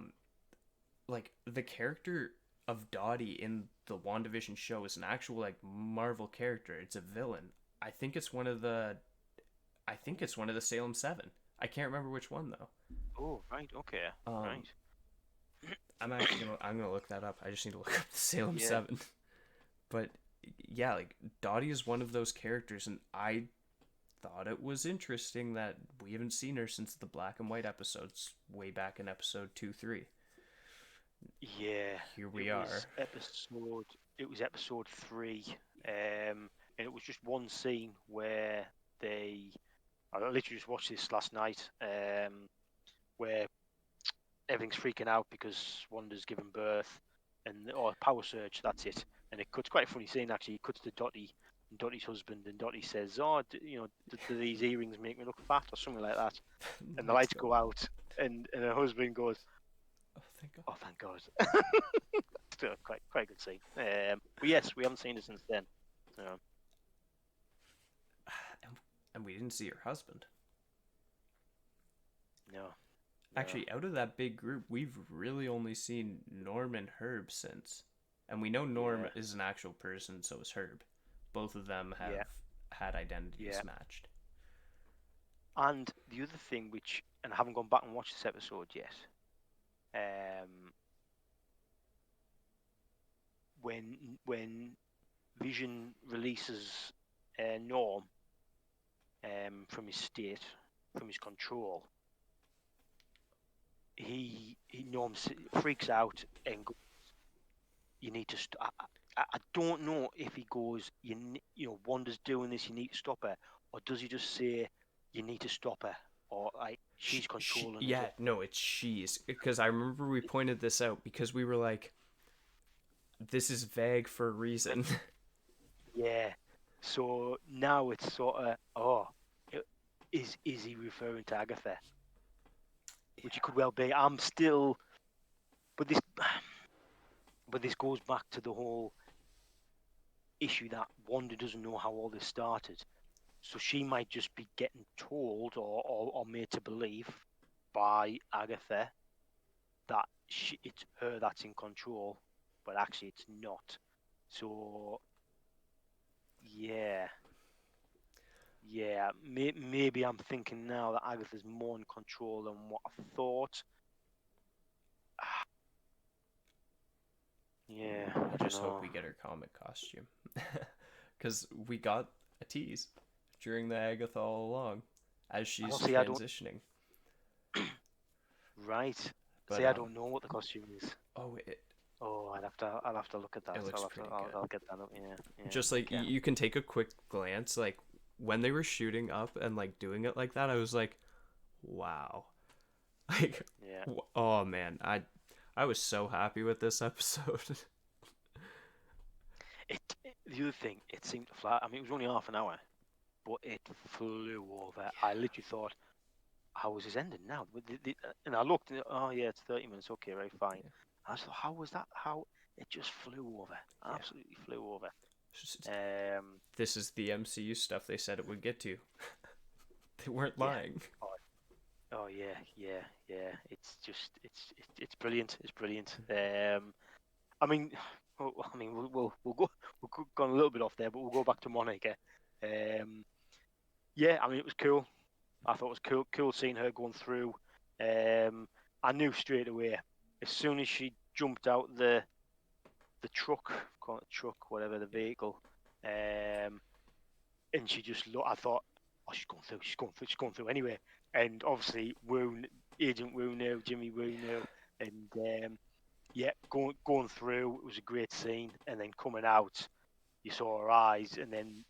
like the character of Dottie in the WandaVision show is an actual like Marvel character. It's a villain. I think it's one of the I think it's one of the Salem 7. I can't remember which one though. Oh, right. Okay. Um Right. I'm gonna look that up. I just need to look up the Salem Yeah. 7. But yeah, like Dottie is one of those characters, and I thought it was interesting that we haven't seen her since the black and white episodes, way back in episode 2, 3. Yeah, Here it we are. was episode. It was episode 3, and it was just one scene where they. I literally just watched this last night, where everything's freaking out because Wanda's giving birth, and power surge. That's it. And it cuts quite a funny scene actually. It cuts to Dottie and Dottie's husband, and Dottie says, "Oh, do these earrings make me look fat or something like that?" And the Let's lights go. go out, and her husband goes, Oh, thank God. "Oh, thank God." Still quite a good scene. But yes, we haven't seen it since then. Um, And we didn't see her husband. no, no, Actually, out of that big group, we've really only seen Norm and Herb since. And we know Norm yeah, is an actual person, so is Herb. Both of them have yeah, had identities yeah. matched. And the other thing, which, and I haven't gone back and watched this episode yet, um, when Vision releases Norm from his state, from his control, he Norm freaks out and goes, "You need to stop." I don't know if he goes, you know, Wanda's doing this, you need to stop her, or does he just say, "You need to stop her," or like she's controlling us Yeah, all? no, it's she's. Because I remember we pointed this out because we were like, this is vague for a reason. Yeah. So now it's sort of, is he referring to Agatha? Which he Yeah. could well be. I'm still, but this, but this goes back to the whole issue that Wanda doesn't know how all this started. So she might just be getting told or made to believe by Agatha that it's her that's in control, but actually it's not. So yeah, yeah, maybe I'm thinking now that Agatha's more in control than what I thought. Yeah, I I don't just hope know. we get her comic costume. Because we got a tease during the Agatha all along as she's Honestly, I don't. transitioning. Right. But See, I don't know what the costume is. oh, Oh, I'll have to look at that. it looks pretty good. I'll get that up. Yeah, yeah. Just like Okay. you can take a quick glance, like when they were shooting up and like doing it like that, I was like, wow. Like, Yeah. oh man, I was so happy with this episode. The other thing, it seemed to fly. I mean, it was only half an hour, but it flew over. I literally thought, how is this ending now? And I looked, and oh yeah, it's 30 minutes. Okay, right, fine. Yeah, I thought, how was that? How it just flew over, yeah. absolutely flew over. Just- Um, this is the MCU stuff they said it would get to. They weren't yeah. lying. Oh, oh yeah, yeah, yeah. It's just, it's brilliant. It's brilliant. I mean, we'll go gone a little bit off there, but we'll go back to Monica. Um, yeah, I mean, it was cool. I thought it was cool seeing her going through. I knew straight away as soon as she jumped out the truck, call it truck, whatever the Yeah, vehicle, um, and she just looked. I thought, oh, she's going through. She's going through anyway. And obviously, Agent Wu knew, Jimmy Wu yeah, knew, and yeah, going through. It was a great scene, and then coming out, you saw her eyes, and then,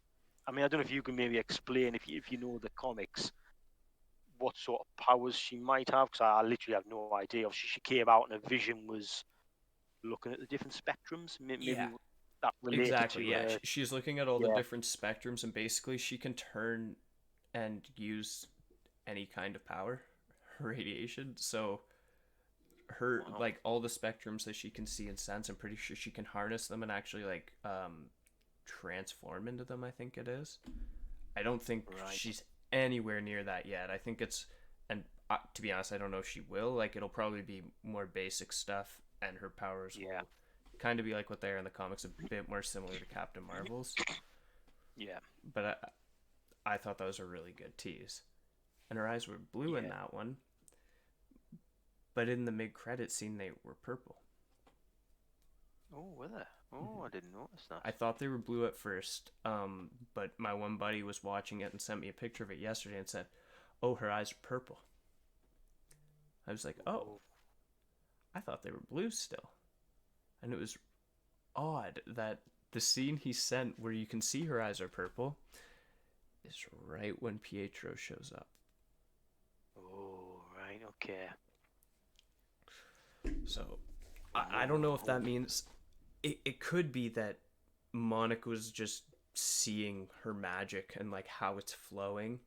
I mean, I don't know if you can maybe explain if you know the comics what sort of powers she might have, because I literally have no idea. Obviously, she came out and her vision was looking at the different spectrums. yeah. Maybe that related Exactly. to Yeah, her. she's looking at all the Yeah. different spectrums, and basically she can turn and use any kind of power, radiation. So her Wow. like all the spectrums that she can see and sense, I'm pretty sure she can harness them and actually like transform into them. I think it is. I don't think Right. she's anywhere near that yet. I think it's, and to be honest, I don't know if she will. Like it'll probably be more basic stuff, and her powers Yeah. will kind of be like what they are in the comics, a bit more similar to Captain Marvel's. Yeah. But I thought that was a really good tease, and her eyes were blue in Yeah. that one, but in the mid-credit scene they were purple. Oh, were they? Oh, Mhm. I didn't notice that. I thought they were blue at first, but my one buddy was watching it and sent me a picture of it yesterday and said, "Oh, her eyes are purple." I was like, "Oh, Oh, I thought they were blue still." And it was odd that the scene he sent where you can see her eyes are purple is right when Pietro shows up. oh, right, okay. So I don't know if Oh, that means it could be that Monica was just seeing her magic and like how it's flowing.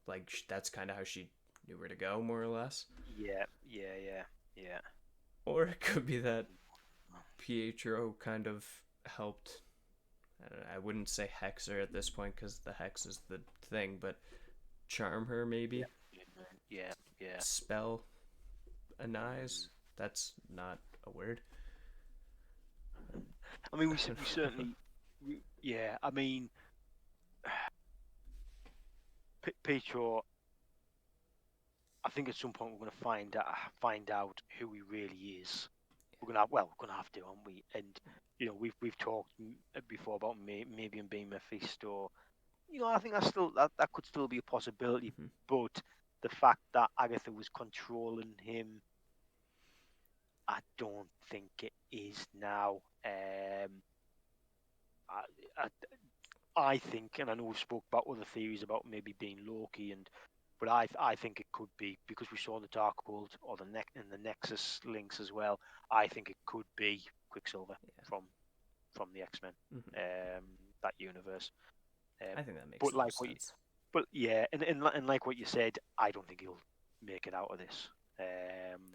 Like that's kind of how she knew where to go, more or less. yeah, yeah, yeah, yeah. Or it could be that Pietro kind of helped. I wouldn't say hex her at this point because the hex is the thing, but charm her Yeah, maybe. yeah, yeah. Spell an Mm. eyes. That's not a word. I mean, I we don't know. certainly, yeah. I mean, Pedro. I think at some point we're going to find out who he really is. We're gonna have to, aren't we? And we've talked before about maybe him being Mephisto. I think that could still be a possibility. Mhm. But the fact that Agatha was controlling him, I don't think it is now. I, I, I think, and I know we've spoke about other theories about maybe being Loki, but I think it could be because we saw the Darkhold or the Nexus links as well. I think it could be Quicksilver Yeah. from the X Men, Mhm. um, that universe. I think that makes But the most sense. yeah, and like what you said, I don't think he'll make it out of this. Um,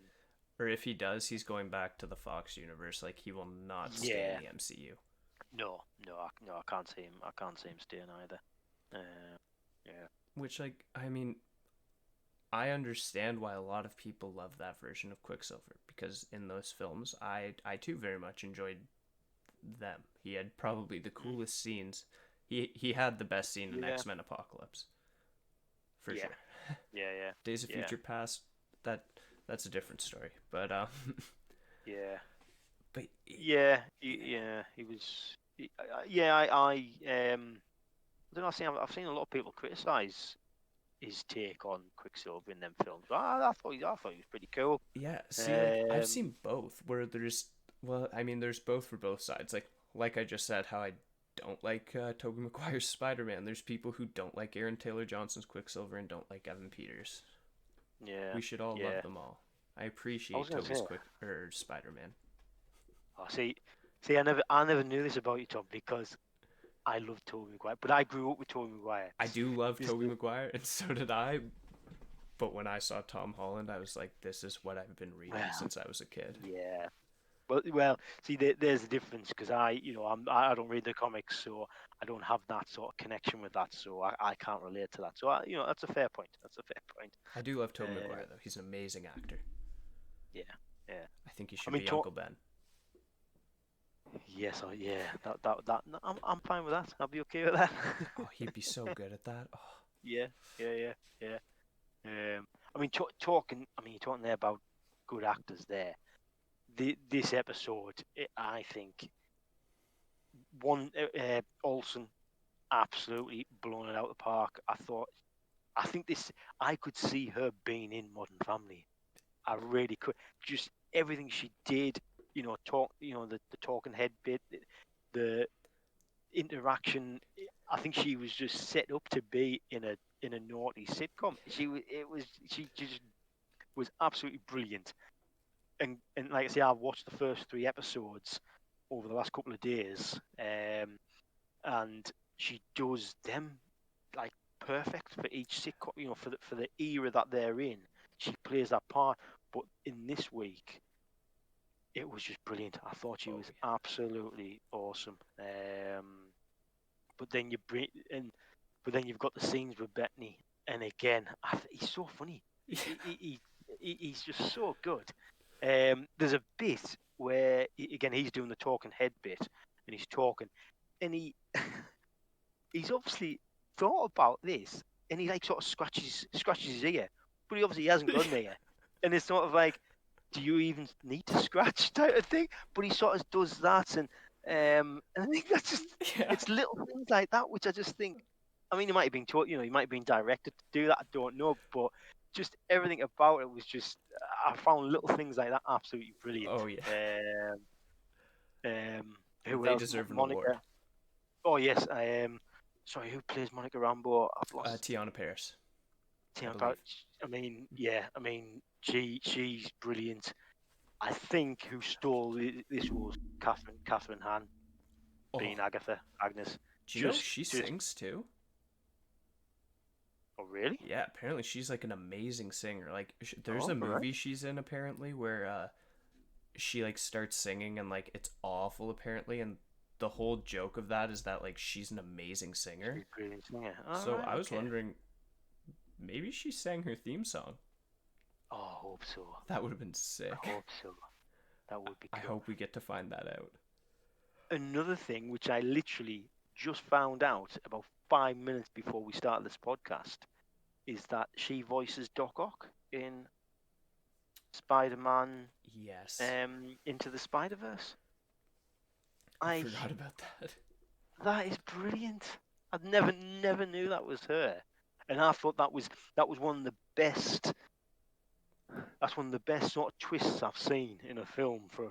Or if he does, he's going back to the Fox universe. Like he will not stay in yeah, the MCU. no, I can't see him. I can't see him staying either. Yeah, Which, like, I mean, I understand why a lot of people love that version of Quicksilver because in those films, I too very much enjoyed them. He had probably the mm, coolest scenes. He had the best scene in yeah, X Men Apocalypse for yeah, sure. yeah, Days of yeah, Future Past, that that's a different story. But yeah. but Yeah, he was. Yeah, I don't know. I've seen a lot of people criticize his take on Quicksilver in them films. I thought he was pretty cool. yeah. See, like I've Um, seen both. Where there's well, I mean, there's both for both sides. Like I just said, how I don't like Tobey Maguire's Spider Man. There's people who don't like Aaron Taylor Johnson's Quicksilver and don't like Evan Peters. yeah, We should all love yeah. them all. I I was appreciate gonna Toby's say. quick or Spider Man. Oh, see, I never knew this about you, Tom, because I love Tobey Maguire, but I grew up with Tobey Maguire. I do love This is Toby Maguire, and so did I. But when I saw Tom Holland, I was like, this is what I've been reading well, since I was a kid. yeah. See, there's the difference because I don't read the comics, so I don't have that sort of connection with that, so I can't relate to that. So that's a fair point. That's a fair point. I do love Toby Uh, Maguire though. He's an amazing actor. yeah, yeah. I think he I should mean, be Uncle Ben. yes, yeah. No, I'm fine with that. I'll be okay with that. Oh, he'd be so good at that. Oh, Yeah, yeah. I mean, talking. I mean, you're talking there about good actors. There, this episode, I think one Olsen absolutely blown it out of the park. I think this. I could see her being in Modern Family. I really could. Just everything she did. The talking head bit, the interaction. I think she was just set up to be in a naughty sitcom. She just was absolutely brilliant. And like I say, I've watched the first three episodes over the last couple of days, and she does them like perfect for each sitcom. For the era that they're in, she plays that part. But in this week, it was just brilliant. I thought she oh was absolutely awesome. But then you bring and but then you've got the scenes with Bettany, and again, he's so funny. yeah. He's just so good. There's a bit where again he's doing the talking head bit, and he's talking, and he's obviously thought about this, and he like sort of scratches his ear, but he obviously hasn't got an ear, and it's sort of like. do you even need to scratch type of thing? But he sort of does that, and I think that's just Yeah. it's little things like that which I just think. I mean, he might have been taught, he might have been directed to do that. I don't know, but just everything about it was just. I found little things like that absolutely brilliant. Oh yeah. Who They else? deserve an award. Monica. Oh yes, sorry, who plays Monica Rambeau? I've lost. Tiana Paris, I Tina believe. About. I mean, yeah. I mean, she's brilliant. I think who stole this was Catherine Hahn Oh, being Agnes. do you know Just, she just. sings too? Oh really? Yeah, apparently she's like an amazing singer. Like, there's Oh, a all right. movie she's in apparently where she like starts singing and like it's awful apparently, and the whole joke of that is that like she's an amazing singer. She's a brilliant singer. All So right. I was Okay. wondering, maybe she sang her theme song. Oh, I hope so. That would have been I sick. hope so. That would be I cool. hope we get to find that out. Another thing which I literally just found out about 5 minutes before we started this podcast is that she voices Doc Ock in Spider-Man Yes, Into the Spider-Verse. I I forgot about that. That is brilliant. I'd never knew that was her, and I thought that was one of the best. That's one of the best sort of twists I've seen in a film for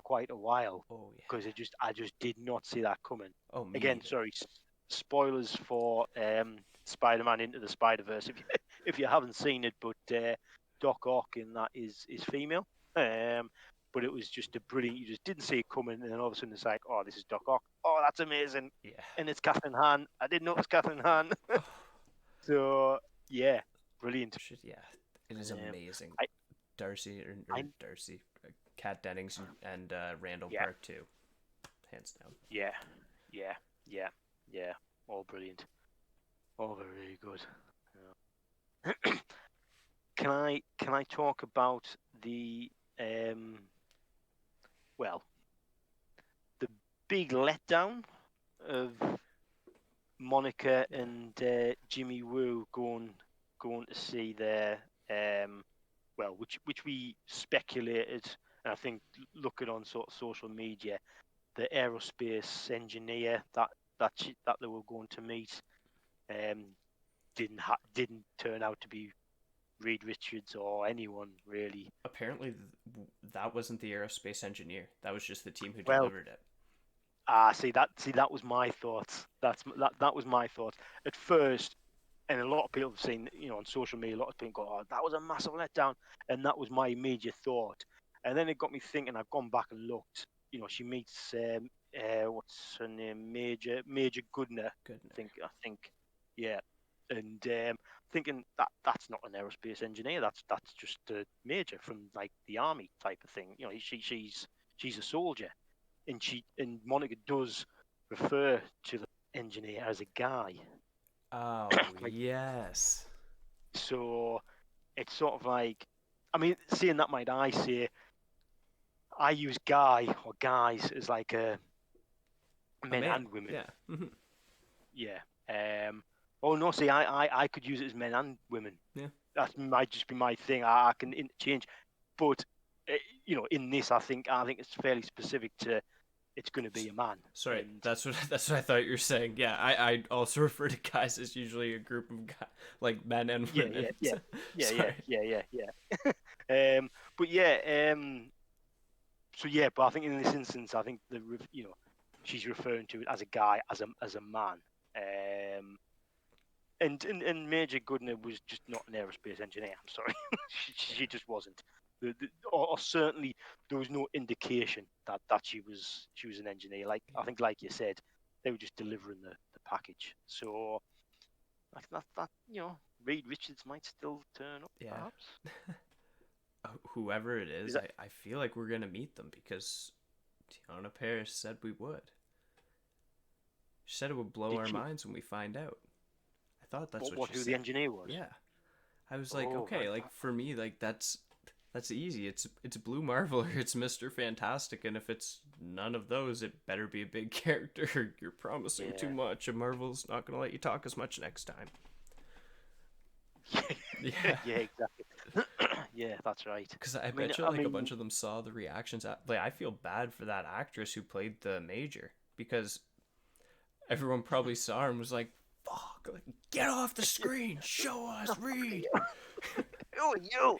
quite a while, Oh yeah. because I just did not see that coming. Oh, me Again, neither. sorry, spoilers for Spider-Man Into the Spider-Verse if you if you haven't seen it, but Doc Ock in that is female. But it was just a brilliant. You just didn't see it coming, and then all of a sudden it's like, oh, this is Doc Ock. Oh, that's amazing, Yeah. and it's Catherine Hahn. I didn't know it was Catherine Hahn. Oh, So yeah, brilliant. shit. Yeah, it is Um, amazing. I Darcy or I Darcy, Kat Dennings and Randall yeah Park too, hands down. yeah yeah yeah yeah, all brilliant, all very good. Yeah. Can I talk about the um well the big letdown of Monica and Jimmy Woo going to see their which we speculated, and I think looking on sort of social media, the aerospace engineer that they were going to meet um, didn't turn out to be Reed Richards or anyone really. Apparently, that wasn't the aerospace engineer. That was just the team who Well, delivered it. see that was my thoughts. That was my thoughts at first, and a lot of people have seen, on social media, a lot of people go, "Oh, that was a massive letdown," and that was my immediate thought. And then it got me thinking. I've gone back and looked. She meets what's her name, Major Goodner. Good. I think, yeah. And thinking that's not an aerospace engineer. That's just a major from like the army type of thing. She's a soldier, and Monica does refer to the engineer as a guy. Oh Like, yes. so it's sort of like, I mean, seeing that might I use guy or guys as like a A men man. and women. Yeah. Yeah. Oh no, see, I could use it as men and women. Yeah. That might just be my thing. I can interchange, but in this, I think it's fairly specific to it's going to be a man. Sorry, And that's what I thought you were saying. Yeah, I also refer to guys as usually a group of like men and yeah, women. yeah, Sorry. yeah, yeah. But yeah, so yeah, but I think in this instance, I think she's referring to it as a guy, as a man. Um, and Major Goodner was just not an aerospace engineer. I'm sorry, she just wasn't. Or certainly there was no indication that she was an engineer. Like I think, like you said, they were just delivering the package. So I think that Reed Richards might still turn up, Yeah. perhaps. Whoever it Is is, that I feel like we're gonna meet them because Tiana Paris said we would. She said it would blow did our she? minds when we find out. I thought that's what What she who the said. engineer was? Yeah. I was like, Oh okay, right. like for me, like that's easy. It's Blue Marvel or it's Mr. Fantastic, and if it's none of those, it better be a big character. You're promising too Yeah. much, and Marvel's not gonna let you talk as much next time. Yeah, Yeah. yeah, exactly. yeah, that's right. Because I I mean, bet you I like a mean, bunch of them saw the reactions. Like I feel bad for that actress who played the major because everyone probably saw her and was like, "Fuck! Like, get off the screen! Show us Reed!" who are you?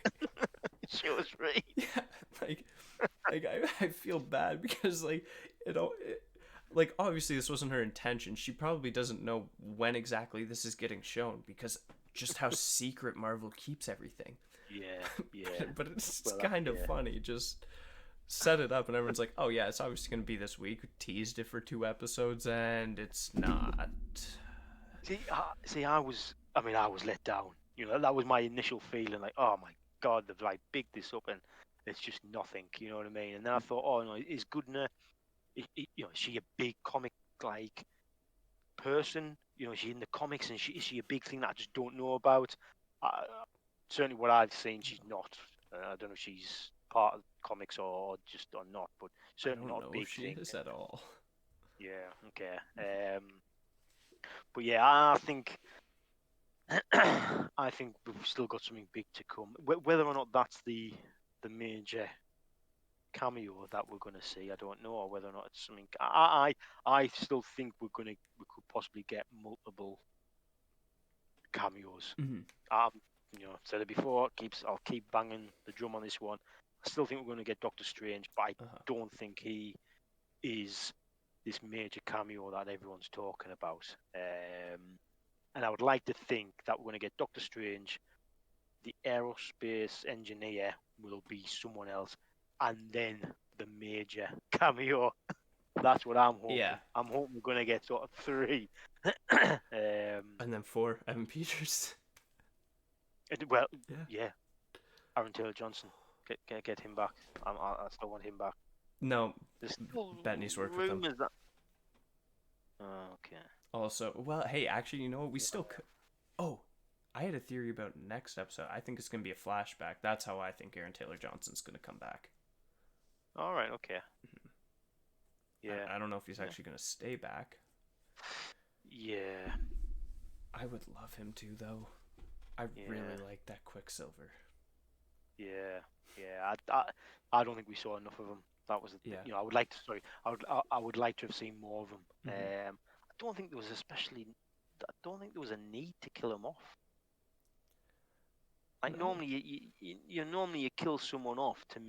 Show us right. Yeah, like, I feel bad because like you know, like obviously this wasn't her intention. She probably doesn't know when exactly this is getting shown because just how secret Marvel keeps everything. Yeah, yeah. But it's Well, kind of yeah. funny. Just set it up and everyone's like, oh yeah, it's obviously going to be this week. We teased it for 2 episodes and it's not. I mean, I was let down. You know, that was my initial feeling. Like, oh my God, they've like bigged this up, and it's just nothing. You know what I mean? And then I thought, oh no, is Goodner, you know, is she a big comic like person? You know, is she in the comics, and is she a big thing that I just don't know about? Uh, Certainly, what I've seen, she's not. I don't know if she's part of comics or just or not, but I certainly don't not a know if big she thing. is at all. Yeah, okay. But yeah, I think I think we've still got something big to come. Whether or not that's the major cameo that we're going to see, I don't know. Or whether or not it's something. I still think we could possibly get multiple cameos. Mm-hmm. Um, you know, I've said it before. I'll keep banging the drum on this one. I still think we're going to get Doctor Strange, but I Uh-huh. don't think he is this major cameo that everyone's talking about. And I would like to think that we're going to get Doctor Strange, the aerospace engineer will be someone else, and then the major cameo. That's what I'm Yeah. hoping. I'm hoping we're going to get sort of three. And then 4, Evan Peters. Well, Yeah. yeah, Aaron Taylor Johnson, get him back. I still want him back. No, There's still Bettany's worked with them. rumors that. Oh, okay. Also, well, hey, actually, you know what? We still could. Oh, I had a theory about next episode. I think it's going to be a flashback. That's how I think Aaron Taylor Johnson's going to come back. All right. Okay. Yeah. I don't know if he's Yeah. actually going to stay back. Yeah. I would love him to, though. I really Yeah. like that Quicksilver. Yeah. Yeah. I don't think we saw enough of him. That was, Yeah. you know, I would like to. Sorry, I would like to have seen more of him. Mm-hmm. I don't think there was especially. I don't think there was a need to kill him off. Like No. normally, you normally you kill someone off to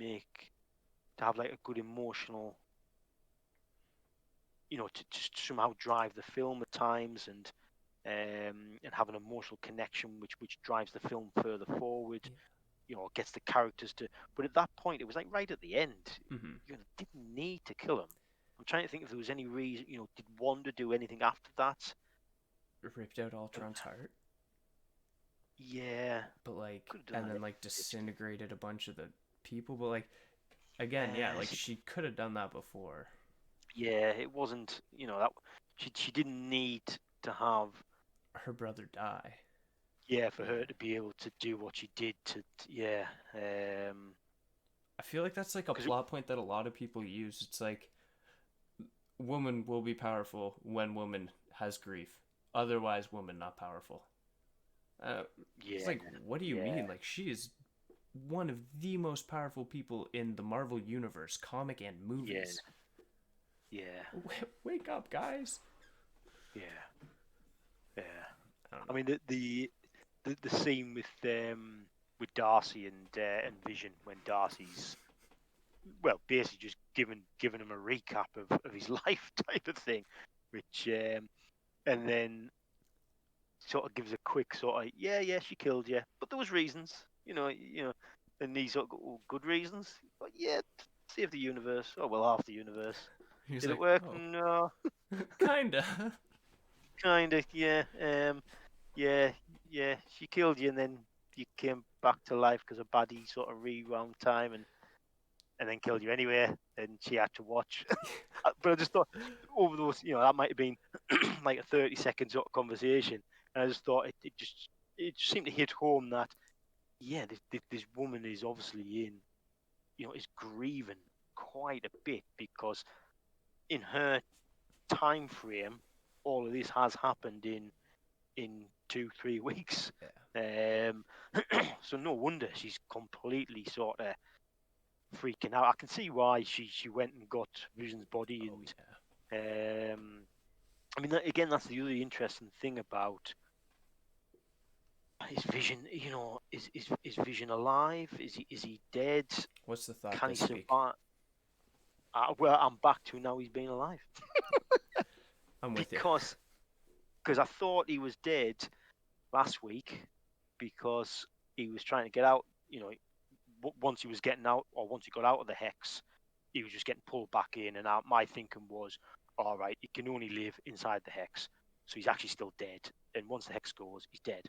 have like a good emotional, you know, to just somehow drive the film at times and have an emotional connection which drives the film further forward. Yeah. You know, gets the characters to. But at that point, it was like right at the end. Mm-hmm. You know, didn't need to kill him. I'm trying to think if there was any reason. You know, did Wanda do anything after that? Ripped out Ultron's heart. Yeah, But, like, could have done and that. then, like, disintegrated a bunch of the people. But, like, again, yeah, like, she could have done that before. Yeah, it wasn't. You know that she didn't need to have. Her brother die. Yeah, for Yeah. her to be able to do what she did yeah. I feel like that's, like, a Because plot point that a lot of people use. It's like, woman will be powerful when woman has grief. Otherwise, woman not powerful. It's yeah, like, what do you yeah, mean? Like, she is one of the most powerful people in the Marvel universe, comic and yeah, movies. yeah, Wake up, guys! yeah, yeah. I don't I know. mean the scene with Darcy and Vision when Darcy's basically just giving him a recap of his life type of thing, which and then sort of gives a quick sort of yeah she killed you, but there was reasons, and these sort of good reasons. But yeah, save the universe. Oh well, half the universe. He's Did it like, work? oh, No, kinda. kind of. Yeah, yeah, yeah. She killed you, and then you came back to life because a baddie sort of rewound time and then killed you anyway, and she had to watch. But I just thought over those, that might have been like a 30-second sort of conversation, and I just thought it just seemed to hit home that yeah, this woman is obviously is grieving quite a bit because in her time frame, all of this has happened in in 2-3 weeks. Yeah. So no wonder she's completely sort of freaking out. I can see why she went and got Vision's body, Oh and yeah. I mean, again, that's the other interesting thing about his Vision. You know, is Vision alive? Is he dead? What's the thought Can he this week? survive? Well, I'm back to now he's been alive I'm with you. because I thought he was dead last week because he was trying to get out. You know, once he was getting out, or once he got out of the hex, he was just getting pulled back in. And out, my thinking was, all right, he can only live inside the hex, so he's actually still dead. And once the hex goes, he's dead.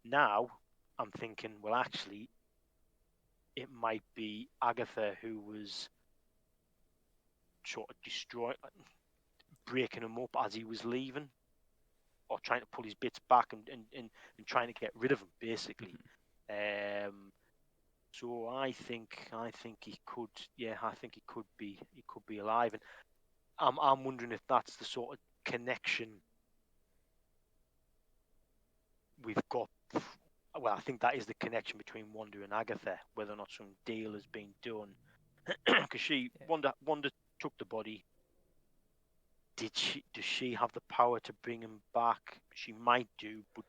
Now I'm thinking, well, actually, it might be Agatha who was sort of breaking him up as he was leaving, or trying to pull his bits back and trying to get rid of him, basically. Um, so I think he could, yeah, I think he could be alive, and I'm wondering if that's the sort of connection we've got. Well, I think that is the connection between Wanda and Agatha, whether or not some deal has been done. Because Yeah. Wanda took the body. Does she have the power to bring him back? She might do, but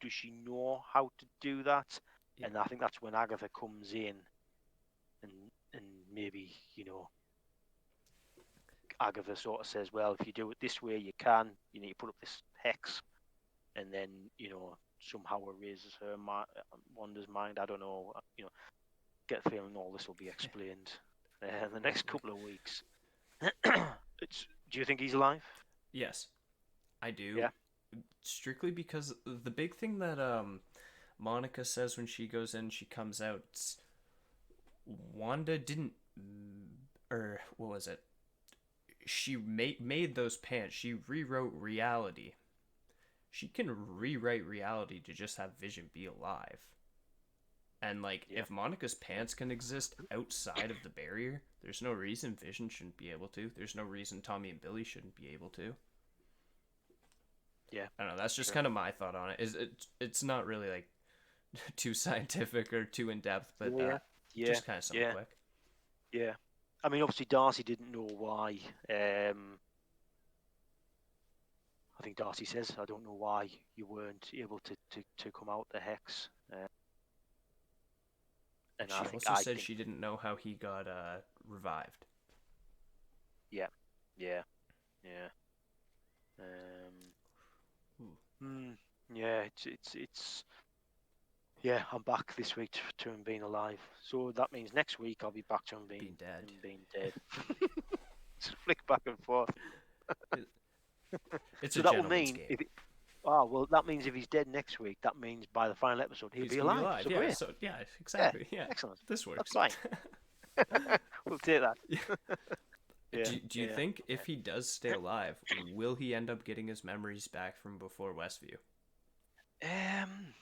does she know how to do that? Yeah. And I think that's when Agatha comes in, and and maybe, Agatha sort of says, well, if you do it this way, you can. You need to put up this hex, and then somehow erases Wanda's mind. I don't know. Get the feeling all this will be explained in the next Probably. couple of weeks. Do you think he's alive? Yes, I do. Yeah. Strictly because the big thing that Monica says when she goes in, she comes out. Wanda didn't, or what was it? She made those pants. She rewrote reality. She can rewrite reality to just have Vision be alive. And like, Yeah. if Monica's pants can exist outside of the barrier, there's no reason Vision shouldn't be able to. There's no reason Tommy and Billy shouldn't be able to. Yeah. I don't know. That's just Sure. kind of my thought on it. Is it's not really like too scientific or too in depth, but Yeah. Yeah. just kind of something Yeah. quick. Yeah. I mean, obviously, Darcy didn't know why. I think Darcy says, I don't know why you weren't able to come out the hex. And She I think, also said she didn't know how he got revived. yeah, yeah, yeah. Um, Ooh, yeah, yeah, I'm back this week to him being alive. So that means next week I'll be back to being dead. him being dead. Just flick back and forth. It's a So that will gentleman's mean game. that means if he's dead next week, that means by the final episode he'll He's be gonna be alive. alive. So Yeah. great. So yeah, Yeah, exactly. Yeah, excellent. this That's works. fine. We'll take that. Yeah. Yeah, Do you yeah. think if he does stay alive, will he end up getting his memories back from before Westview? Um.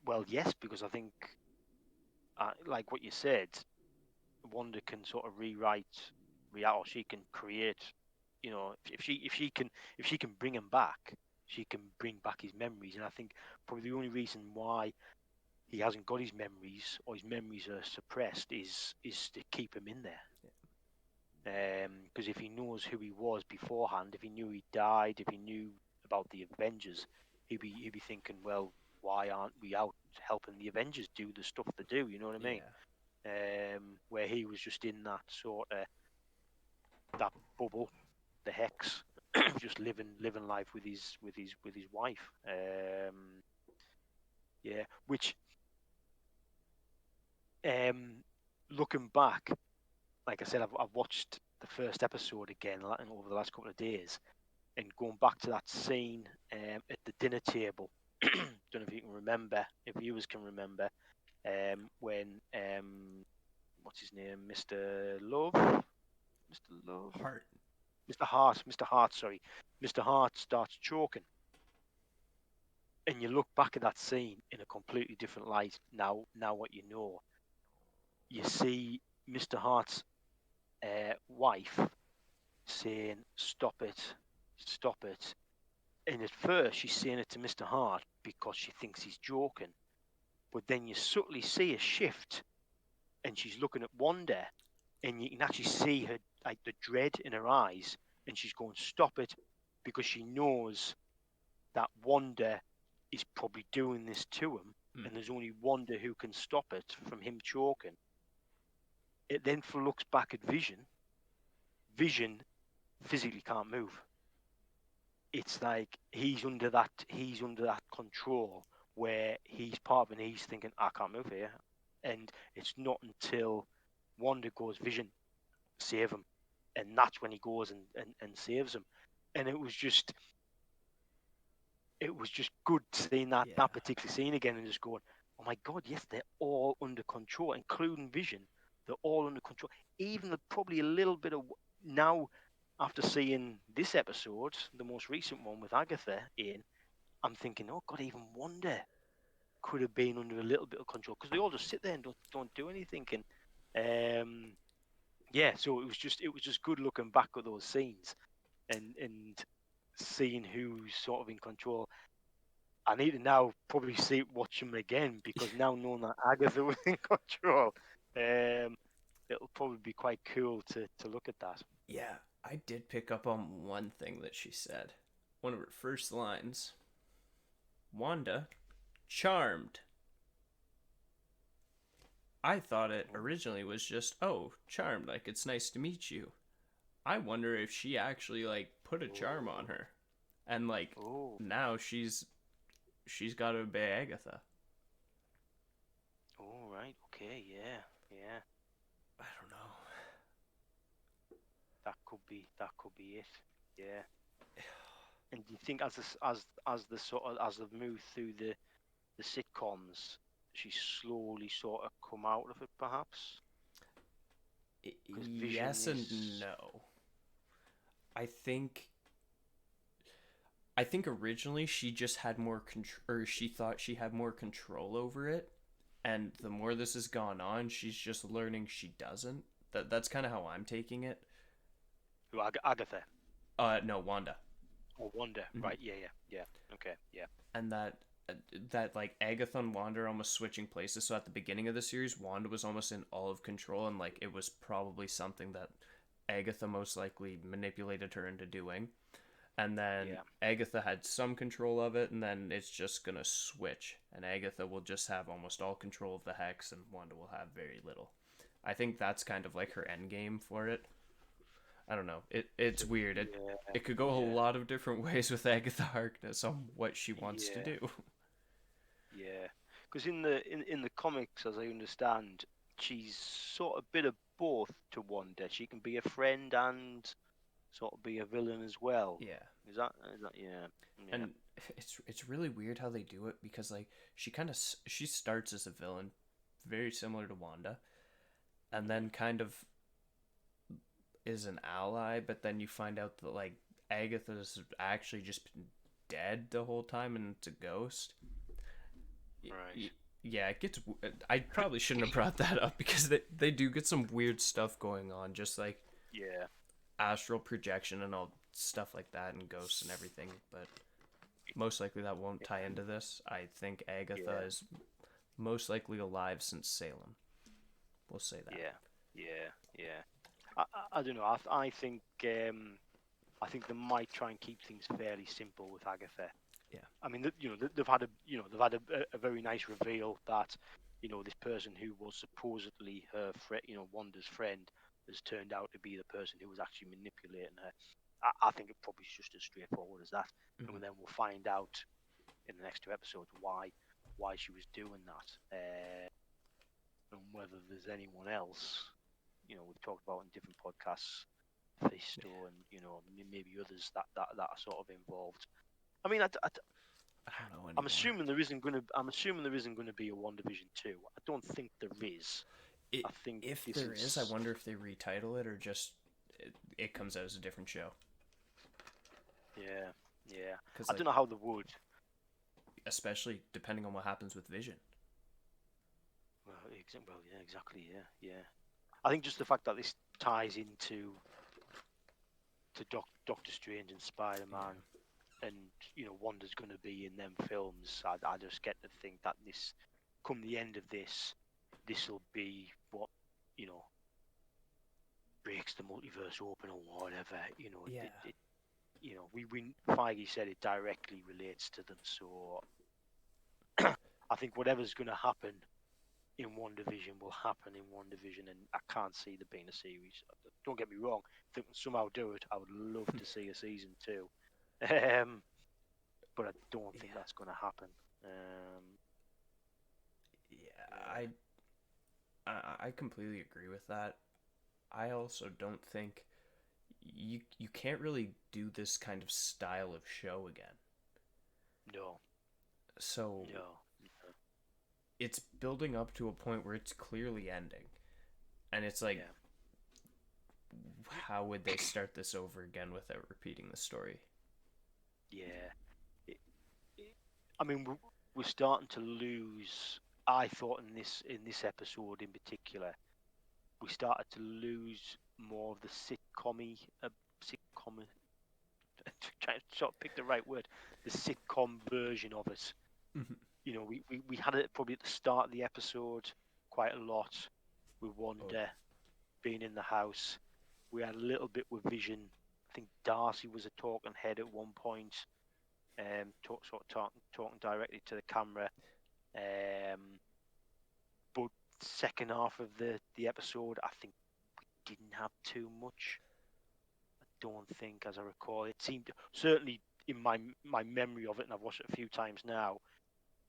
Well, yes, because I think, like what you said, Wanda can sort of rewrite reality. Or she can create. If she can bring him back, she can bring back his memories. And I think probably the only reason why he hasn't got his memories, or his memories are suppressed, is to keep him in there. Because if he knows who he was beforehand, if he knew he died, if he knew about the Avengers, he'd be thinking, well, why aren't we out helping the Avengers do the stuff they do? You know what I mean? Yeah. Where he was just in that sort of that bubble, the hex, just living life with his wife. Yeah, which looking back, like I said, I've watched the first episode again over the last couple of days, and going back to that scene at the dinner table. Don't know if you can remember, if viewers can remember, when what's his name, Mr. Love, Heart. Mr. Hart, sorry, Mr. Hart starts choking, and you look back at that scene in a completely different light now. Now what you see Mr. Hart's wife saying, "Stop it." stop it. And at first, she's saying it to Mr. Hart because she thinks he's joking. But then you subtly see a shift, and she's looking at Wanda, and you can actually see her, like the dread in her eyes, and she's going, "Stop it," because she knows that Wanda is probably doing this to him, Mm. and there's only Wanda who can stop it from him choking. It then looks back at Vision. Vision physically can't move. It's like he's under that control where he's part of it and he's thinking, I can't move here. And it's not until Wanda goes, Vision, save him. And that's when he goes and saves him. And it was just good seeing that Yeah. that particular scene again and just going, oh my god, yes, they're all under control, including Vision. They're all under control. Even probably a little bit of now, after seeing this episode, the most recent one with Agatha in, I'm thinking, oh god, even Wanda could have been under a little bit of control because they all just sit there and don't do anything. And yeah, so it was just good looking back at those scenes and seeing who's sort of in control. I need to now probably watch them again because now knowing that Agatha was in control, it'll probably be quite cool to look at that. Yeah, I did pick up on one thing that she said. One of her first lines, Wanda, charmed. I thought it originally was just, oh, charmed, like it's nice to meet you. I wonder if she actually like put a charm on Oh, her. And like oh, now she's got to obey Agatha. oh, right, okay, yeah, yeah, I don't know. that could be it, yeah. And do you think as the sort of as they've moved through the sitcoms, she slowly sort of come out of it, perhaps? Because Vision Yes and is, no. I think I think originally she just had more control, or she thought she had more control over it, and the more this has gone on, she's just learning she doesn't. That's kind of how I'm taking it. who, Agatha No, Wanda. or Wanda, Mhm. right? Yeah, yeah, yeah. Okay, yeah, And that like Agatha and Wanda are almost switching places. So at the beginning of the series, Wanda was almost in all of control, and like it was probably something that Agatha most likely manipulated her into doing. And then yeah, Agatha had some control of it, and then it's just gonna switch, and Agatha will just have almost all control of the hex, and Wanda will have very little. I think that's kind of like her end game for it. I don't know. It's so, weird. yeah, It could go a yeah, lot of different ways with Agatha Harkness on what she wants to yeah, do. yeah. Because in the comics, as I understand, she's sort of a bit of both to Wanda. She can be a friend and sort of be a villain as well. Yeah. Is that yeah, yeah, And it's really weird how they do it because like she starts as a villain, very similar to Wanda, and hmm then kind of is an ally, but then you find out that like Agatha's actually just been dead the whole time and it's a ghost. right, Yeah, it gets. I probably shouldn't have brought that up because they do get some weird stuff going on, just like yeah, astral projection and all stuff like that, and ghosts and everything. But most likely that won't tie into this. I think Agatha yeah, is most likely alive since Salem. We'll say that. yeah, yeah, yeah. I don't know. I think they might try and keep things fairly simple with Agatha. Yeah. I mean, they've had a very nice reveal that this person who was supposedly her friend, Wanda's friend, has turned out to be the person who was actually manipulating her. I think it probably is just as straightforward as that, Mm-hmm. and then we'll find out in the next two episodes why she was doing that, and whether there's anyone else. We've talked about in different podcasts, Fisto, and maybe others that are sort of involved. I mean, I don't know I'm anymore. assuming there isn't gonna. I'm assuming there isn't gonna be a WandaVision 2. I don't think there is. It, I think if this there is, I is. wonder if they retitle it or just it comes out as a different show. Yeah, yeah. Because I like, don't know how they would. especially depending on what happens with Vision. Well, yeah, exactly. Yeah, yeah. I think just the fact that this ties into Doctor Strange and Spider Man, Yeah. and Wanda's going to be in them films. I just get to think that come the end of this will be what you know breaks the multiverse open or whatever. Yeah. We Feige said it directly relates to them, so I think whatever's going to happen in WandaVision will happen in WandaVision, and I can't see there being a series. Don't get me wrong. If they can somehow do it, I would love to see a season 2. Um, but I don't think Yeah. that's going to happen. Yeah. Yeah, I completely agree with that. I also don't think you can't really do this kind of style of show again. no, So no, it's building up to a point where it's clearly ending. And it's like, yeah, how would they start this over again without repeating the story? yeah. It, I mean, we're starting to lose. I thought in this episode in particular, we started to lose more of the sitcom. Trying to sort of pick the right word, the sitcom version of it. Mm-hmm. We had it probably at the start of the episode quite a lot with Oh, Wanda being in the house. We had a little bit with Vision. I think Darcy was a talking head at one point, talking directly to the camera. Um, but second half of the episode, I think we didn't have too much. I don't think, as I recall, it seemed certainly in my memory of it, and I've watched it a few times now.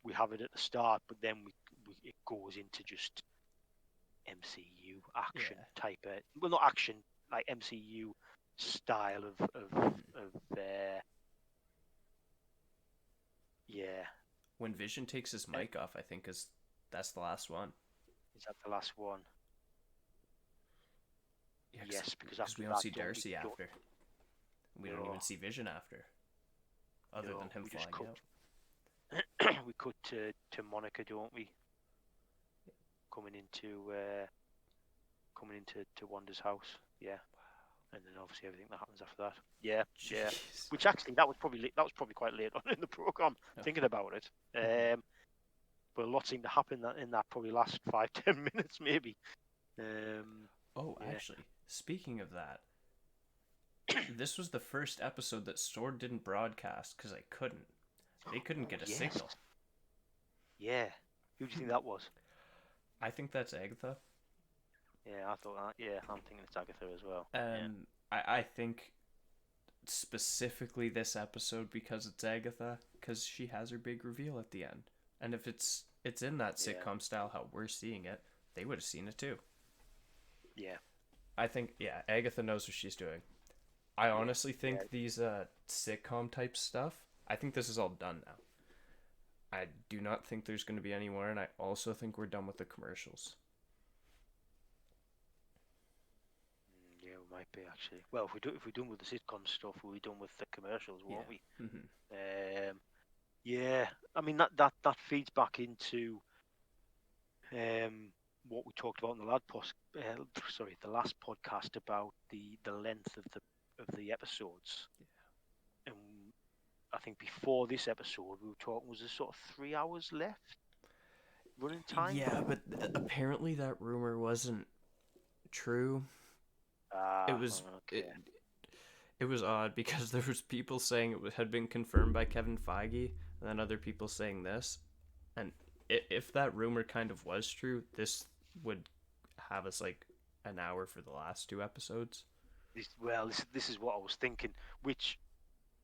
We have it at the start, but then it goes into just MCU action yeah. type of, well, not action, like MCU style of yeah. When Vision takes his mic off, I think that's the last one. Is that the last one? Yeah, Yes, because because we after don't that, see don't we? Darcy Don't after. We don't no even see Vision after, other than no. him We just flying cut. out. We cut to Monica, don't we? Coming into Wanda's house. Yeah, and then obviously everything that happens after that. Yeah, yeah. Jeez. Which actually that was probably quite late on in the program. Oh. Thinking about it, Mm-hmm. but a lot seemed to happen in that probably last 5-10 minutes maybe. Um, Oh, yeah. actually, speaking of that, this was the first episode that Sword didn't broadcast because I couldn't. They couldn't Oh get a yes. signal. Yeah. Who do you think that was? I think that's Agatha. Yeah, I thought that. Yeah, I'm thinking it's Agatha as well. Yeah. I think specifically this episode because it's Agatha, because she has her big reveal at the end. And if it's in that Yeah. sitcom style how we're seeing it, they would have seen it too. Yeah. I think yeah, Agatha knows what she's doing. I Yeah. honestly Yeah. think these sitcom type stuff, I think this is all done now. I do not think there's going to be any more, and I also think we're done with the commercials. Yeah, we might be actually. Well, if we're done with the sitcom stuff, we'll be done with the commercials, Yeah. won't we? Mm-hmm. Yeah. I mean that feeds back into um what we talked about in the last podcast about the length of the episodes. And I think before this episode, we were talking was there sort of 3 hours left running time. Yeah, but apparently that rumor wasn't true. It Ah, was okay. it was odd because there was people saying had been confirmed by Kevin Feige, and then other people saying this. And if that rumor kind of was true, this would have us like an hour for the last two episodes. This is what I was thinking, which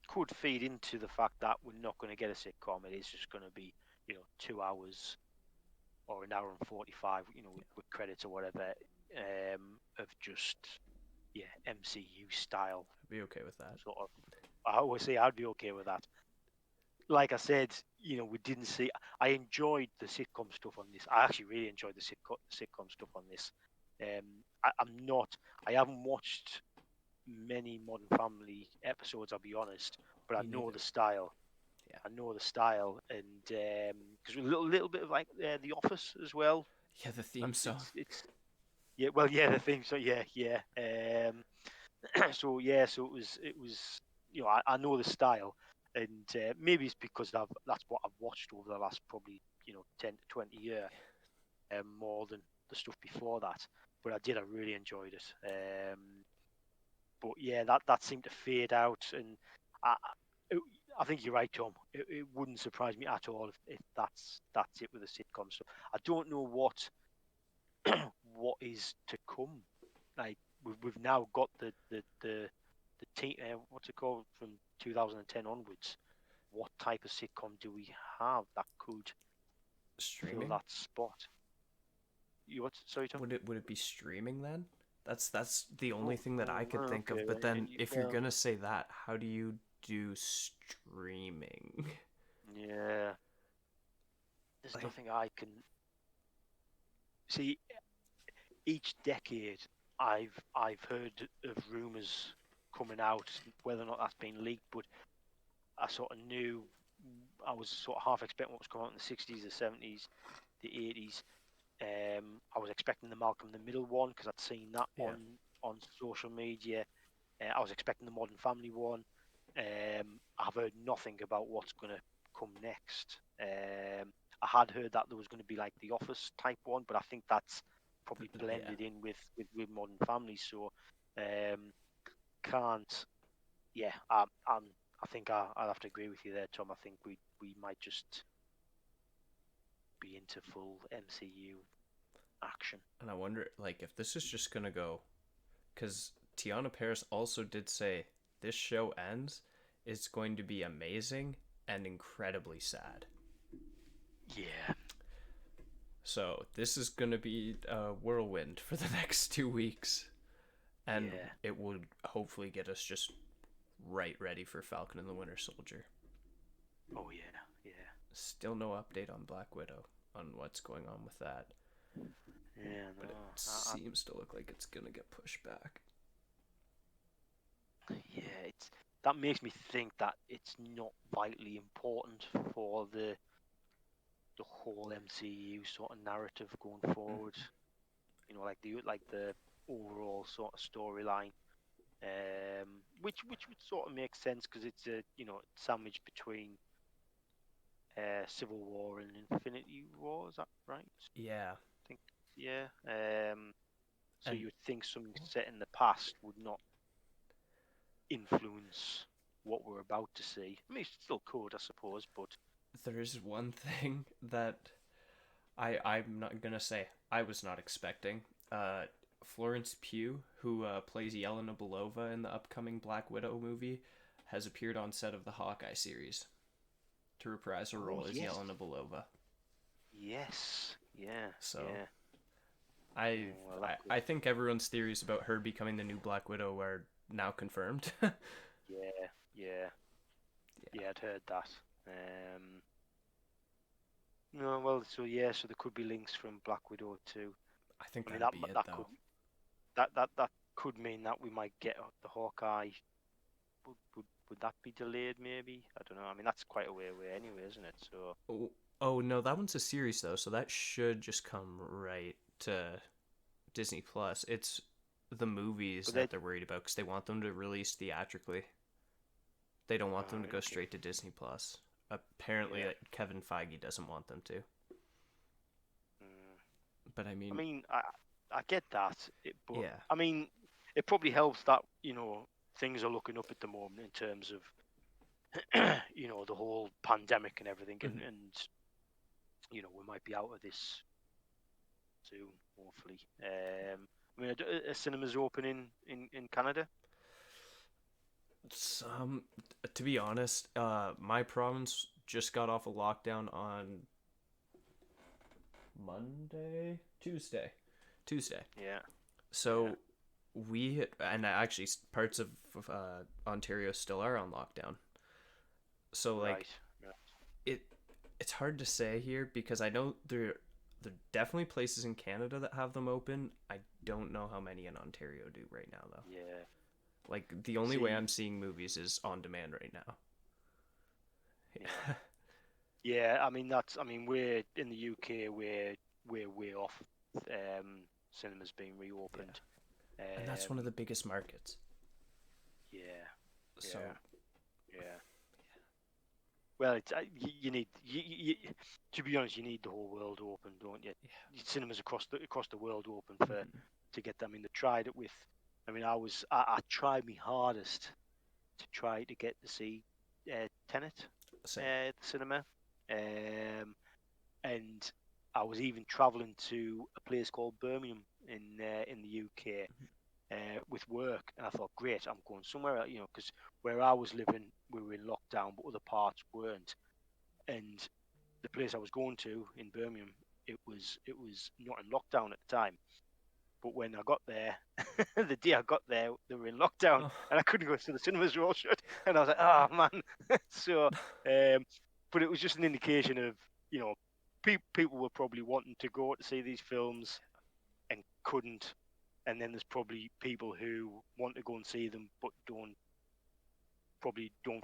could feed into the fact that we're not going to get a sitcom. It is just going to be, 2 hours or an hour and 45, with credits or whatever, of just, yeah, MCU style I'd be okay with that. sort of. I always say I'd be okay with that. Like I said, we didn't see. I enjoyed the sitcom stuff on this. I actually really enjoyed the sitcom stuff on this. I'm not. I haven't watched many Modern Family episodes. I'll be honest, but I Me know neither. the style. Yeah. I know the style, and because a little bit of like The Office as well. Yeah, the theme That's song. it's yeah. Well, yeah, the thing. So yeah, yeah. So yeah, so it was I know the style, and maybe it's because that's what I've watched over the last probably 10 to 20 years, more than the stuff before that. But I really enjoyed it. But yeah, that seemed to fade out, and I, I think you're right, Tom. It wouldn't surprise me at all if that's it with the sitcom. So I don't know what is to come. Like we've now got the team. What's it called from 2010 onwards? What type of sitcom do we have that could fill Streaming? that spot? You what? Sorry, Tom. Would it be streaming then? That's the only Oh, thing that I oh, could well, think okay. of. But then if you're Well, gonna say that, how do you do streaming? yeah. There's Like, nothing I can see. Each decade, I've heard of rumors coming out, whether or not that's been leaked, but I sort of knew. I was sort of half expecting what was coming out in the 60s, the 70s, the 80s. I was expecting the Malcolm in the Middle one because I'd seen that yeah, on social media. I was expecting the Modern Family one. I've heard nothing about what's going to come next. I had heard that there was going to be like the Office type one, but I think that's probably yeah. blended in with Modern Family. So um, can't. Yeah, I think I'll have to agree with you there, Tom. I think we might just be into full MCU action. And I wonder, like, if this is just gonna go, because Tiana Paris also did say this show ends, it's going to be amazing and incredibly sad. Yeah, So this is gonna be a whirlwind for the next 2 weeks, and yeah. it would hopefully get us just right ready for Falcon and the Winter Soldier. Oh yeah, yeah, Still no update on Black Widow on what's going on with that, yeah. but it No, seems to look like it's gonna get pushed back. yeah. It's that makes me think that it's not vitally important for the whole MCU sort of narrative going forward. Like the overall sort of storyline, which would sort of make sense because it's a sandwich between Civil War and Infinity War. Is that right? Yeah, I think yeah. So and you would think something set in the past would not influence what we're about to see. I mean, it still could, I suppose, but there is one thing that I'm not gonna say I was not expecting. Florence Pugh, who plays Yelena Belova in the upcoming Black Widow movie, has appeared on set of the Hawkeye series to reprise her oh role as yes, Yelena Belova. yes, yeah, So yeah. I Oh, well, that could, I think everyone's theories about her becoming the new Black Widow are now confirmed. yeah, yeah, Yeah, yeah. I'd heard that. Um, no, well, so yeah, so there could be links from Black Widow too. I think I mean, that'd be it that could though. that could mean that we might get the Hawkeye. Would that be delayed? Maybe I don't know. I mean, that's quite a way away anyway, isn't it? So, Oh, oh no, that one's a series though, so that should just come right to Disney Plus. It's the movies but that they. they're worried about because they want them to release theatrically. They don't want them to Alright, go okay. straight to Disney Plus. Apparently, Yeah. Kevin Feige doesn't want them to. Mm. But I I mean, mean, I get that, but yeah, I mean, it probably helps that things are looking up at the moment in terms of the whole pandemic and everything, and mhm. we might be out of this soon, hopefully. I mean, are cinemas open in Canada? Some, to be honest, my province just got off a lockdown on Monday, Tuesday. Yeah, yeah, So we and actually parts of Ontario still are on lockdown. So like right, right. it it's hard to say here because I know there are definitely places in Canada that have them open. I don't know how many in Ontario do right now though. Yeah. Like the only way See, I'm seeing movies is on demand right now. yeah, yeah. I mean, I mean, we're in the UK. We're way off. Cinemas being Yeah. reopened. And that's one of Um, the biggest markets. Yeah, So yeah, yeah. Well, it's you need to be honest, you need the whole world open, don't you? yeah. Cinemas across the world open for Hmm. to get them. I mean, they tried it with. I mean, I tried my hardest to try to get to see Tenet Same. at the cinema, um, and I was even travelling to a place called Birmingham in the UK with work, and I thought, great, I'm going somewhere, because where I was living, we were in lockdown, but other parts weren't, and the place I was going to in Birmingham, it was not in lockdown at the time. But when I got there, the day I got there, they were in lockdown, Oh. and I couldn't go. So the cinemas were all shut, and I was like, "Oh man!" So, but it was just an indication of, you know, people were probably wanting to go to see these films and couldn't, and then there's probably people who want to go and see them but don't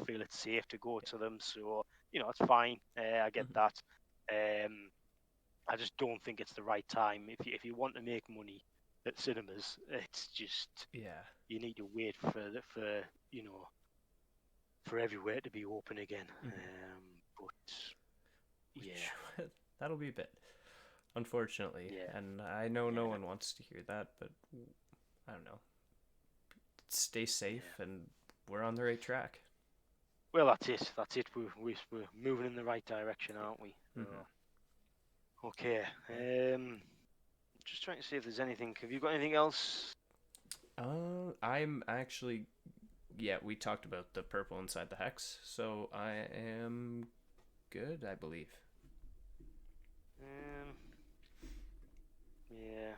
feel it's safe to go to them. So, it's fine. I get Mhm. that. Um, I just don't think it's the right time. If you want to make money at cinemas, it's just Yeah. you need to wait you know for everywhere to be open again. Hmm. But yeah, Which that'll be a bit, unfortunately, yeah, and I know no yeah, one wants to hear that, but I don't know. Stay safe, yeah. and we're on the right track. Well, that's it. That's it. We're moving in the right direction, aren't we? Hmm. Okay. Just trying to see if there's anything. Have you got anything else? I'm actually, yeah, we talked about the purple inside the hex, so I am good, I believe. Um, yeah.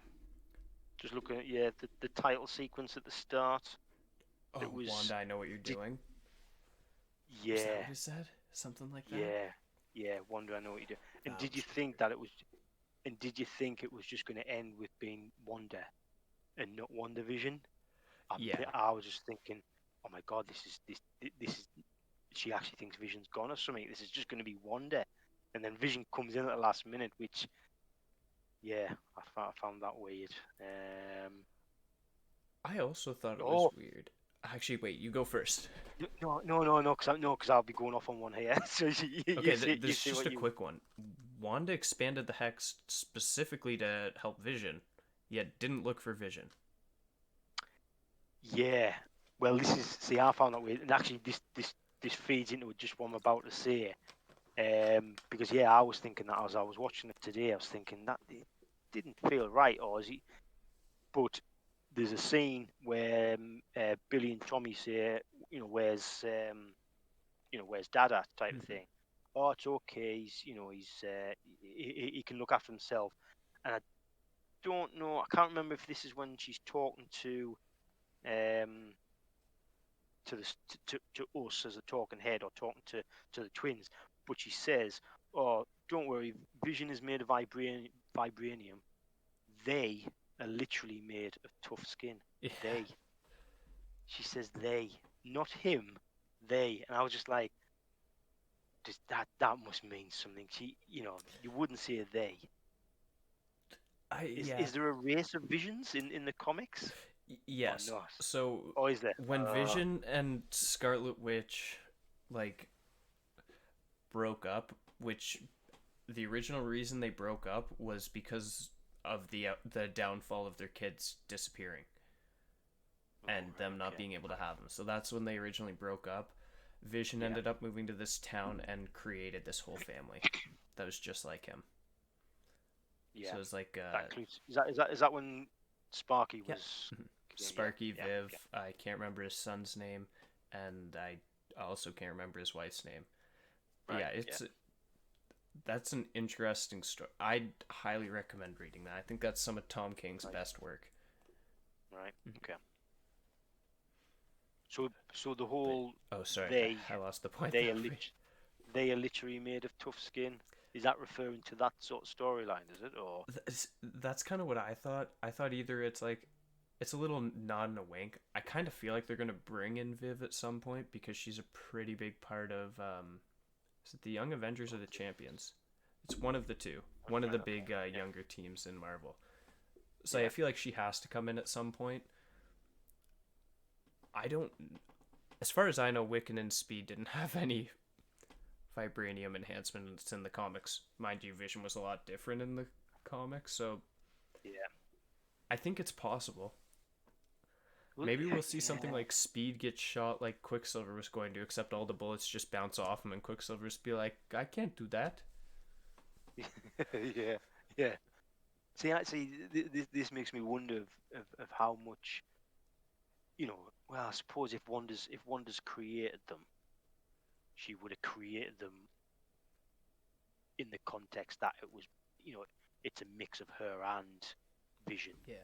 Just looking at the title sequence at the start. It Oh, was Wanda, I know what you're did doing. Was that yeah what it said? Something like that? yeah yeah. Wonder I know what you do. And That did you was think weird. that it was? And did you think it was just going to end with being Wanda and not WandaVision? Yeah. I was just thinking, oh my god, this is she actually thinks Vision's gone or something. This is just going to be Wanda, and then Vision comes in at the last minute, which yeah, I found that weird. I also thought it was Oh weird. Actually, wait, you go first. no, because I'll be going off on one here. So Okay, you this is see just what a you. quick one. Wanda expanded the hex specifically to help Vision, yet didn't look for Vision. Yeah. Well, this is see, I found that weird, and actually, this feeds into just what I'm about to say. Because yeah, I was thinking that as I was watching it today, I was thinking that it didn't feel right, or is he? But there's a scene where Billy and Tommy say, where's Dada type of Mhm. thing. Oh, it's okay. He can look after himself. And I don't know. I can't remember if this is when she's talking um to the to us as a talking head or talking to the twins, but she says, "Oh, don't worry. Vision is made of vibranium. They are literally made of tough skin. Yeah, They." She says they, not him. They, and I was just like, does that must mean something? You wouldn't say they. yeah, Is there a race of visions in the comics or yes. not? So Or is there? when Vision and Scarlet Witch like broke up, which the original reason they broke up was because of the downfall of their kids disappearing Oh, and right, them not okay. being able to have them. So that's when they originally broke up. Vision Yeah, ended up moving to this town and created this whole family that was just like him. yeah. So it's like That includes. Is that when Sparky yeah. was? Mhm. Yeah, Sparky, yeah, Viv, okay. I can't remember his son's name, and I also can't remember his wife's name. But Right, yeah, yeah, that's an interesting story. I'd highly recommend reading that. I think that's some of Tom King's right, best work. right, Mhm. okay. So the But whole oh, sorry, they I lost the point they there. are they are literally made of tough skin. Is that referring to that sort of storyline? Is it or That's kind of what I thought. I thought either it's like it's a little nod and a wink. I kind of feel like they're gonna bring in Viv at some point because she's a pretty big part of is it the Young Avengers or the Champions? It's one of the two. One of right? the Okay, big yeah, younger teams in Marvel. So I yeah, feel like she has to come in at some point. I don't. as far as I know, Wiccan and Speed didn't have any vibranium enhancements in the comics. Mind you, Vision was a lot different in the comics, so Yeah. I think it's possible. Well, Maybe we'll see something yeah. like Speed gets shot like Quicksilver was going to, except all the bullets just bounce off him, and Quicksilver's be like, I can't do that. Yeah. Yeah. See, actually, this makes me wonder of how much, well, I suppose if Wanda's created them, she would have created them in the context that it was, it's a mix of her and Vision. Yeah.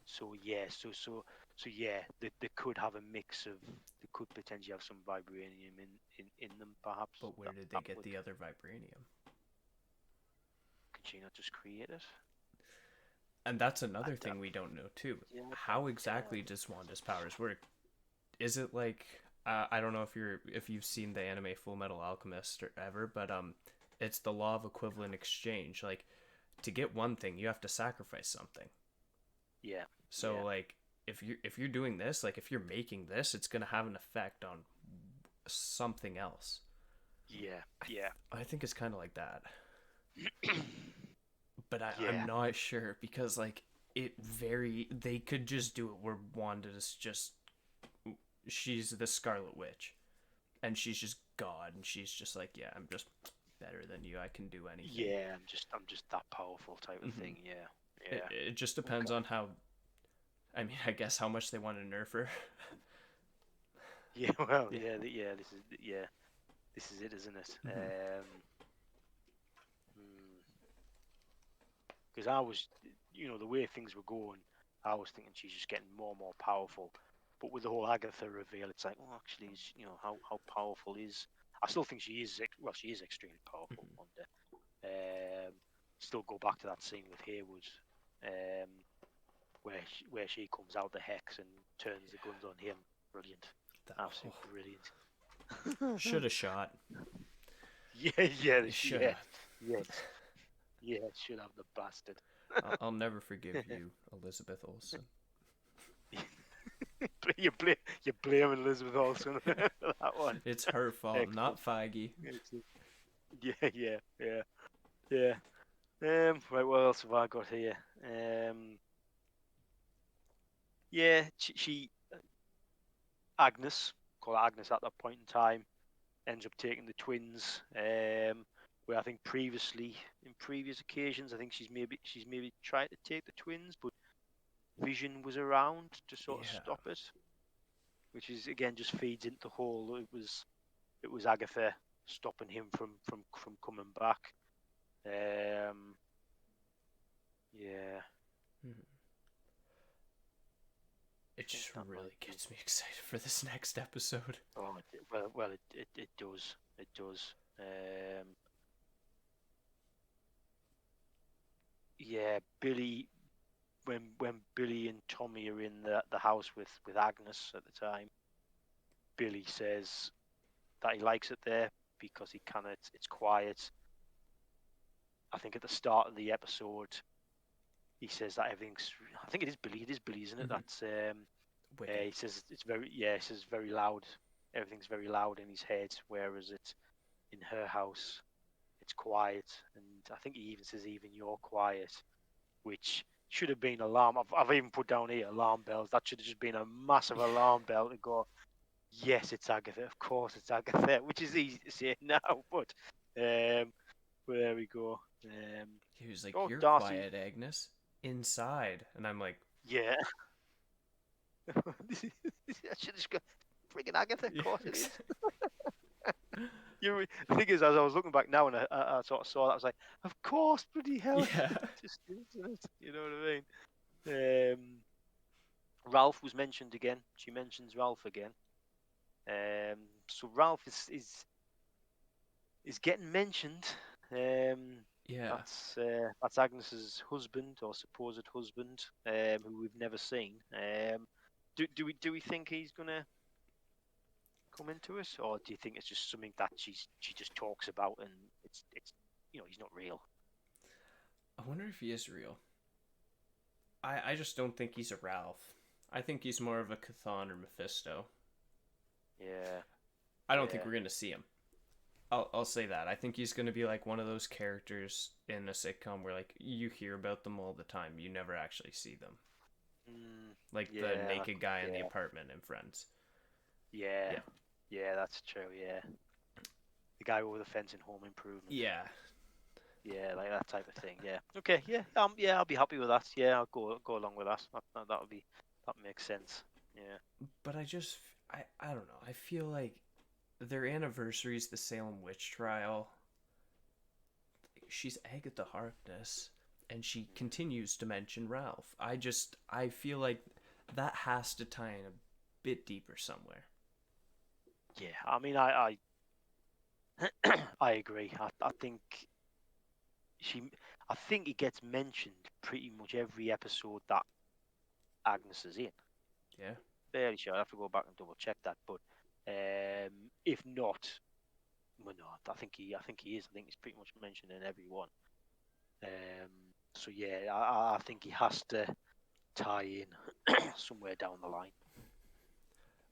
So yeah, so yeah, they could have a mix of, they could potentially have some vibranium in them, perhaps. But where That did they that get would, the other vibranium? can she not just create it? And that's I, another I, thing we don't know too. yeah, How yeah, exactly does Wanda's powers work? Is it like I don't know if you've seen the anime Full Metal Alchemist or ever, but it's the law of equivalent exchange. Like to get one thing, you have to sacrifice something. yeah, So yeah, like if you're doing this, like if you're making this, it's gonna have an effect on something else. yeah, yeah, I think it's kind of like that, but I'm yeah, not sure because like they could just do it where Wanda's just she's the Scarlet Witch and she's just God and she's just like yeah I'm just better than you I can do anything. yeah. I'm just that powerful type of Mm-hmm. thing. Yeah, It, yeah. it just depends Okay. on how I mean I guess how much they want to nerf her. Yeah. Well. Yeah. Yeah. Yeah. This is it, isn't it? Mm-hmm. Because I was, the way things were going, I was thinking she's just getting more and more powerful. But with the whole Agatha reveal, it's like, oh, actually, how powerful is? I still think she is. Well, she is extremely powerful. Mm-hmm. Wanda. Um, Still go back to that scene with Haywood, um, where she comes out the hex and turns the guns on him. Brilliant, That, oh, absolutely brilliant. should have shot. Yeah, yeah, They should yeah, have. yes, yeah. Should have the bastard. I'll never forgive you, Elizabeth Olsen. You're blaming Elizabeth Olsen for that one. It's her fault, Excellent. not Feige. Yeah, yeah, yeah, yeah. Right, what else have I got here? Yeah, Agnes, call her Agnes at that point in time, ends up taking the twins. Where I think previously, in previous occasions, I think she's maybe tried to take the twins, but Vision was around to sort of Yeah. stop it, which is again just feeds into the whole. It was Agatha stopping him from coming back. Um, yeah, Mhm. It I think just that might really be. gets me excited for this next episode. Oh, it does. It does. Yeah, Billy. When Billy and Tommy are in the house with Agnes at the time, Billy says that he likes it there because he kind of it's quiet. I think at the start of the episode, he says that everything's. I think it is Billy. It is Billy, isn't it? Mm-hmm. That's Wiccan. he says it's very. Yeah, he says very loud. Everything's very loud in his head, whereas it's in her house, it's quiet. And I think he even says even you're quiet, which should have been alarm. I've even put down here alarm bells. That should have just been a massive alarm bell to go. Yes, it's Agatha. Of course, it's Agatha, which is easy to say now, um, but there we go. He was like, Oh, "You're Darcy. quiet, Agnes." Inside, and I'm like, Yeah. I should just go. Friggin' Agatha, of "Yeah." course it is. The thing is, as I was looking back now and I sort of saw that, I was like, of course, bloody hell, Yeah. it just is, isn't it? You know what I mean? Ralph was mentioned again. She mentions Ralph again. So Ralph is getting mentioned. Um, Yeah. that's Agnes's husband or supposed husband, who we've never seen. Do we think he's gonna come into it, or do you think it's just something that she just talks about and it's he's not real? I wonder if he is real. I just don't think he's a Ralph. I think he's more of a Chthon or Mephisto. Yeah. I don't think Yeah. we're gonna see him. I'll say that. I think he's gonna be like one of those characters in a sitcom where like you hear about them all the time, you never actually see them. Mm, Like the yeah. naked guy in the Yeah. apartment in Friends. Yeah. Yeah. Yeah. That's true. Yeah. The guy with the fence in Home Improvement. Yeah. Yeah, like that type of thing. Yeah. Okay. Yeah. Yeah. I'll be happy with that. Yeah. I'll go along with that. That would be that makes sense. Yeah. But I don't know. I feel like their anniversary is the Salem witch trial. She's Agatha Harkness, and she continues to mention Ralph. I feel like that has to tie in a bit deeper somewhere. Yeah. I mean, I I agree. I think she. I think it gets mentioned pretty much every episode that Agnes is in. Yeah. Fairly sure. I have to go back and double check that. But if not, well, no, I think he is. I think he's pretty much mentioned in every one. So yeah, I think he has to tie in somewhere down the line.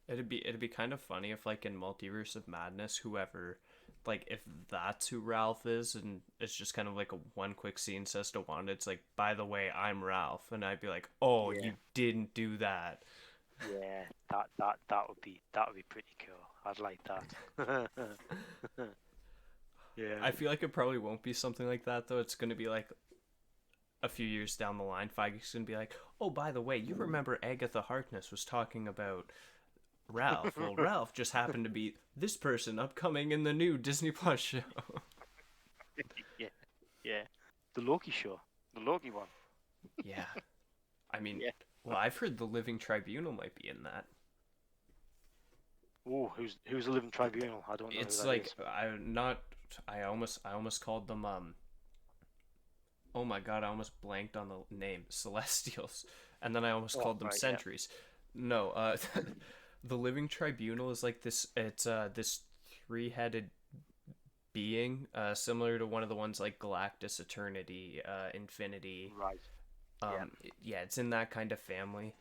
It'd be kind of funny if like in Multiverse of Madness, whoever like if that's who Ralph is and it's just kind of like a one quick scene says to Wanda, it's like, by the way, I'm Ralph, and I'd be like, oh, Yeah, you didn't do that. yeah, that would be pretty cool. I'd like that. Yeah, I feel like it probably won't be something like that though. It's gonna be like a few years down the line, Feige's gonna be like, oh, by the way, you remember Agatha Harkness was talking about Ralph. Well, Ralph just happened to be this person upcoming in the new Disney Plus show. yeah, yeah. The Loki show, the Loki one. Yeah. I mean, Yeah. well, I've heard the Living Tribunal might be in that. Oh, who's the Living Tribunal? I don't know who It's that like is. I almost called them oh my god, I almost blanked on the name, Celestials. And then I almost Oh, called them right, yeah. Sentries. No, the Living Tribunal is like this three-headed being, similar to one of the ones like Galactus, Eternity, Infinity. Right. Yeah. Yeah, it's in that kind of family.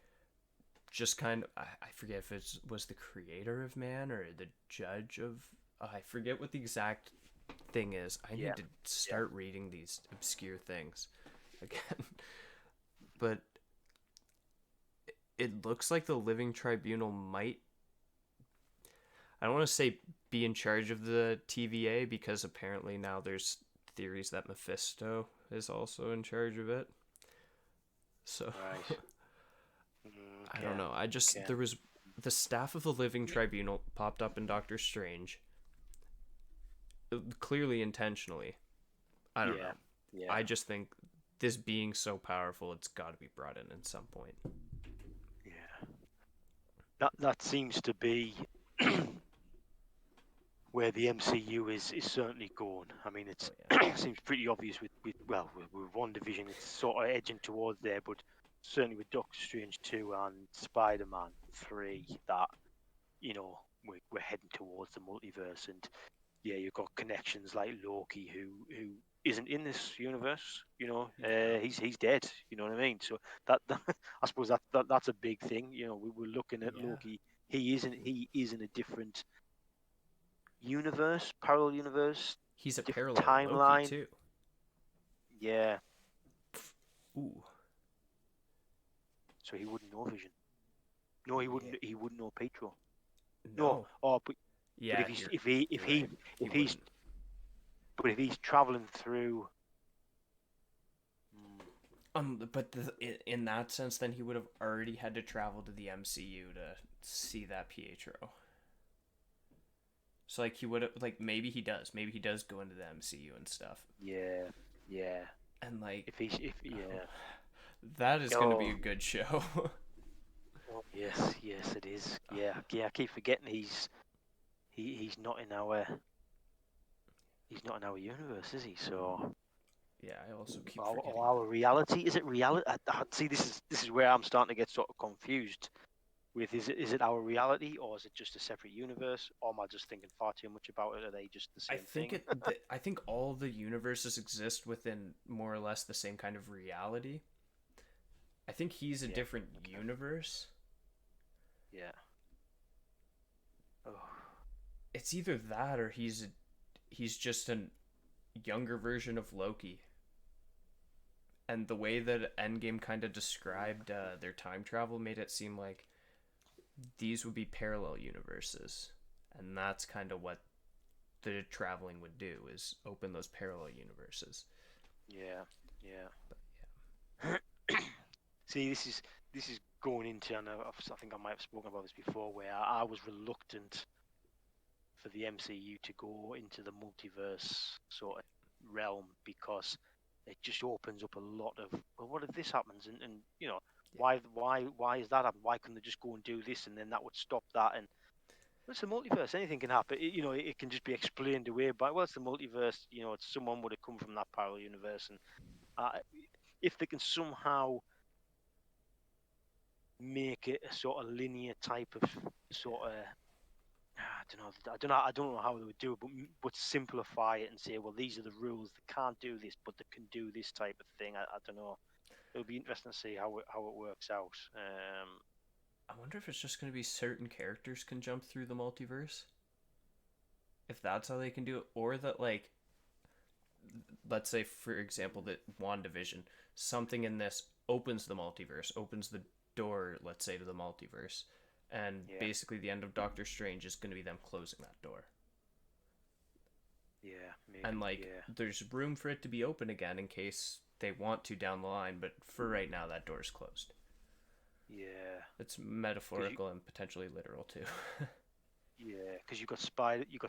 Just kind of, I forget if it was the creator of man or the judge of. I forget what the exact thing is. I Yeah. need to Yeah. start reading these obscure things again. But it looks like the Living Tribunal might. I don't want to say be in charge of the TVA because apparently now there's theories that Mephisto is also in charge of it. So Right. I don't Okay. know. Okay. There was the staff of the Living Tribunal popped up in Doctor Strange, clearly intentionally. I don't Yeah. know. Yeah. I just think this being so powerful, it's got to be brought in at some point. Yeah. That seems to be where the MCU is certainly going. I mean, Oh it's yeah. it seems pretty obvious with WandaVision, it's sort of edging towards there, but certainly with Doctor Strange 2 and Spider-Man 3, that we're heading towards the multiverse, and yeah, you've got connections like Loki, who isn't in this universe. Yeah. He's dead. You know what I mean? So that I suppose that's a big thing. We're looking at Yeah. Loki. He is in a different universe, parallel universe, He's a different parallel Loki timeline. too. Yeah, Ooh. so he wouldn't know Vision. No, he Yeah. wouldn't. He wouldn't know Petro. No. No. Oh, but Yeah, you're right. He if he's wouldn't. but if he's traveling through. Hmm, But in that sense, then he would have already had to travel to the MCU to see that Pietro. So like he would have like maybe he does go into the MCU and stuff, Yeah, yeah. and like If oh, yeah. that is going to be a Oh, good show. oh, yes, it is. Yeah, yeah. I keep forgetting he's not in our universe, is he? So Yeah, I also keep forgetting our reality, is it reality? See, this is where I'm starting to get sort of confused. With is it our reality, or is it just a separate universe, or am I just thinking far too much about it? Are they just the I same think thing? I think all the universes exist within more or less the same kind of reality. I think he's a Yeah. different Okay. universe. Yeah. Oh, It's either that or he's just a younger version of Loki. And the way that Endgame kind of described their time travel made it seem like these would be parallel universes, and that's kind of what the traveling would do, is open those parallel universes. yeah, yeah. But See, this is going into. I know I think I might have spoken about this before, where I was reluctant for the MCU to go into the multiverse sort of realm because it just opens up a lot of, well, what if this happens, and yeah, why is that happen? Why couldn't they just go and do this, and then that would stop that? And it's the multiverse. Anything can happen. It can just be explained away by, well, it's the multiverse. It's someone would have come from that parallel universe, and uh, if they can somehow make it a sort of linear type of sort of, I don't know how they would do it, but simplify it and say, well, these are the rules. They can't do this, but they can do this type of thing. I don't know. It'll be interesting to see how it works out. I wonder if it's just going to be certain characters can jump through the multiverse, if that's how they can do it, or that, like, let's say for example that WandaVision, something in this opens the multiverse, opens the door, let's say, to the multiverse, and Yeah, basically the end of Doctor Strange is going to be them closing that door. yeah, And maybe, like yeah, there's room for it to be open again in case they want to down the line, but for right now that door's closed. yeah. It's Because you, metaphorical and potentially literal too. yeah, because you got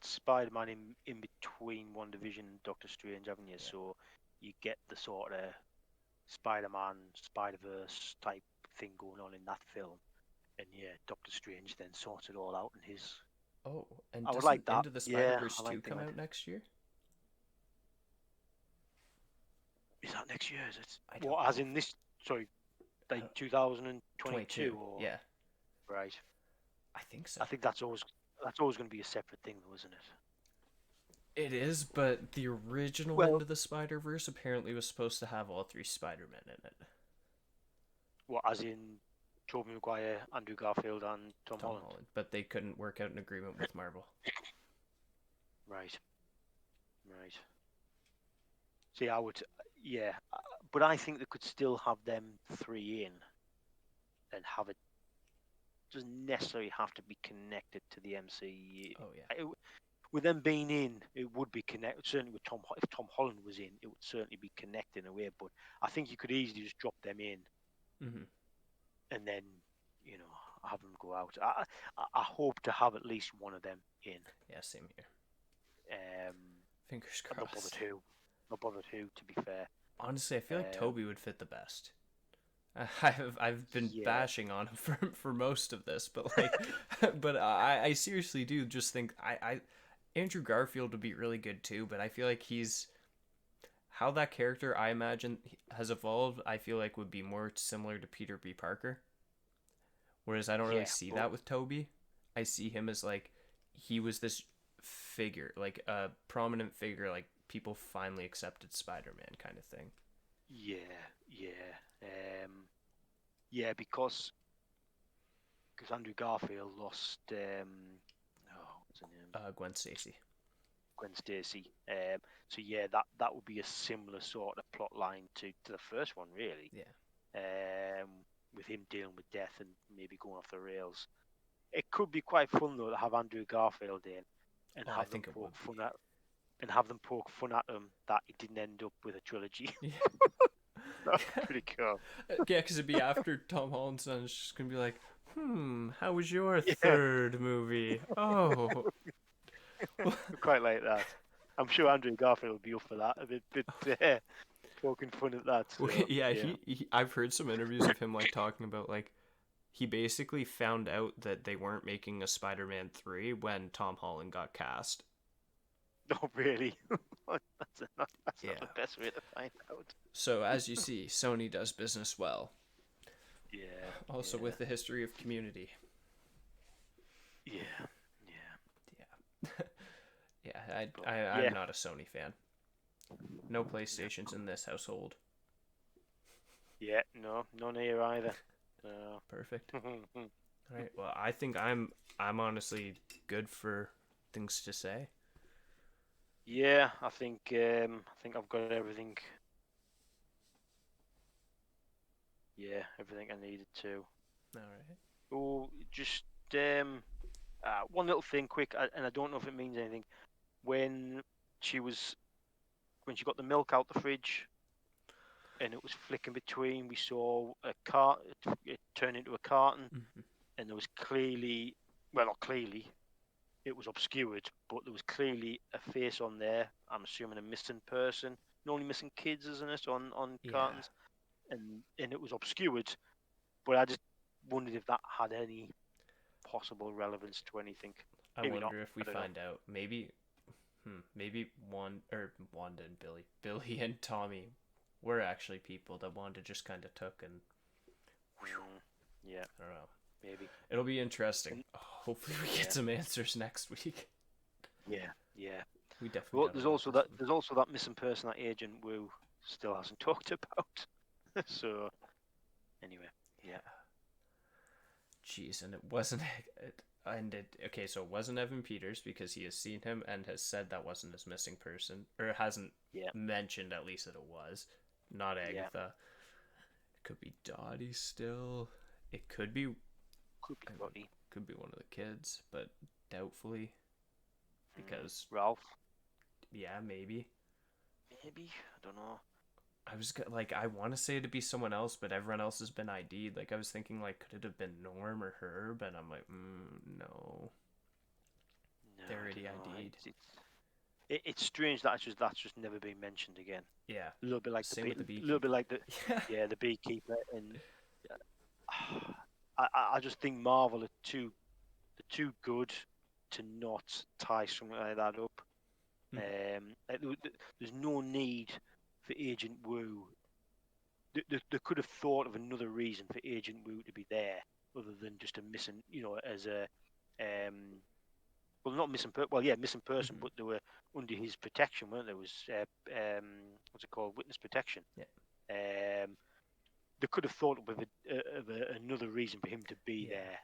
Spider-Man in between WandaVision and Doctor Strange, haven't you? Yeah. So you get the sort of Spider-Man, Spider-Verse type thing going on in that film, and yeah, Doctor Strange then sorts it all out in his. Oh, and I would like doesn't that. Into the Spider Yeah, Verse I 2 like come that. out next year? Is that next year? Is it? I don't What, as know. in this? Sorry, like Uh, 22. 2022 or Yeah, right? I think so. I think that's always going to be a separate thing, though, isn't it? It is, but the original Well, Into the Spider Verse apparently was supposed to have all three Spider Men in it. what, as in Tobey Maguire, Andrew Garfield, and Tom Tom Holland? Holland, but they couldn't work out an agreement with Marvel. Right, right. See, yeah, but I think they could still have them three in and have it. Doesn't necessarily have to be connected to the MCU. Oh yeah. With them being in, it would be connected. Certainly with if Tom Holland was in, it would certainly be connected in a way. But I think you could easily just drop them in Mm-hmm. and then, you know, have them go out. I hope to have at least one of them in. Yeah, same here. Um, Fingers I'm not bothered crossed. who. Not bothered who. To be fair. Honestly, I feel like Um, Toby would fit the best. I've been yeah, bashing on him for most of this, but like, but I seriously do just think I Andrew Garfield would be really good too. But I feel like he's how that character I imagine has evolved. I feel like would be more similar to Peter B. Parker, whereas I don't really yeah, see but that with Toby. I see him as like he was this figure, like a prominent figure, like people finally accepted Spider-Man kind of thing. yeah, yeah, yeah, because Andrew Garfield lost what's her name? Gwen Stacy. Gwen Stacy. So yeah, that would be a similar sort of plot line to the first one, really. Yeah. Um, with him dealing with death and maybe going off the rails. It could be quite fun though to have Andrew Garfield in and Oh, I think it would be. have them poke fun at him that he didn't end up with a trilogy. Yeah. That'd be pretty cool. Yeah, because it'd be after Tom Holland's done. It's just gonna be like, how was your Yeah, third movie? Oh, well, quite like that. I'm sure Andrew Garfield would be up for that. A bit poking fun at that. So yeah. yeah. I've heard some interviews of him like talking about like he basically found out that they weren't making a Spider-Man 3 when Tom Holland got cast. Not really. That's not Yeah. the best way to find out. So as you see, Sony does business well. Yeah, Also yeah, with the history of Community. yeah, yeah. Yeah. Yeah, But I'm yeah, not a Sony fan. No PlayStations in this household. yeah. No, none here either. No. Perfect. All right. Well, I think I'm honestly good for things to say. Yeah, I think I've got everything. Yeah, everything I needed to. All right. Oh, just one little thing, quick, and I don't know if it means anything. When she was when she got the milk out the fridge and it was flicking between, we saw a cart. It turned into a carton, Mm-hmm. and there was clearly, well, not clearly, it was obscured, but there was clearly a face on there. I'm assuming a missing person. Normally missing kids, isn't it, on Yeah. cartons? And it was obscured, but I just wondered if that had any possible relevance to anything. I Maybe not. wonder if we I don't know. find out. Maybe Wanda and Billy and Tommy were actually people that Wanda just kind of took and Mm, yeah, I don't know. maybe. It'll be interesting. And Hopefully, we get yeah, some answers next week. yeah, yeah. We definitely Well, gotta wait for some. there's also that missing person that Agent Wu still hasn't talked about. So anyway, yeah. Yeah. Jeez, and it wasn't. Okay, so it wasn't Evan Peters because he has seen him and has said that wasn't his missing person, or hasn't Yeah, mentioned at least that it was. Not yeah. Agatha. It could be Dottie still. It could be. Could be I mean, Roddy. could be one of the kids, but doubtfully because Ralph. yeah, maybe. Maybe. I don't know. Like I want to say it'd be someone else, but everyone else has been ID'd. Like I was thinking, like could it have been Norm or Herb? And I'm like, no, No, they're I already don't know. ID'd. It's strange that that's just never been mentioned again. Yeah, A little bit like same with the a little bit beekeeper. like the Yeah. yeah, the beekeeper, and I just think Marvel are too good to not tie something like that up. Mhm. There's no need for Agent Wu. They could have thought of another reason for Agent Wu to be there, other than just a missing, as a well, not missing well, yeah, missing person, Mhm. but they were under his protection, weren't they? It was what's it called, witness protection. Yeah. Um, they could have thought of another reason for him to be Yeah. there,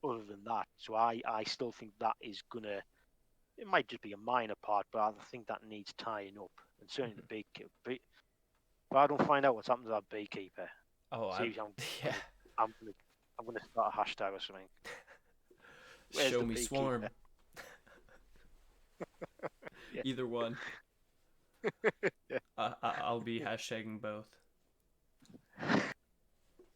other than that. So I still think that is gonna. It might just be a minor part, but I think that needs tying up, and certainly Mhm. the beekeeper. But I don't find out what's happened to that beekeeper. Oh, See, I'm yeah. gonna, I'm gonna, I'm gonna start a hashtag or something. Where's Show the me beekeeper? Swarm. Yeah, Either one. yeah, I'll be hashtagging both.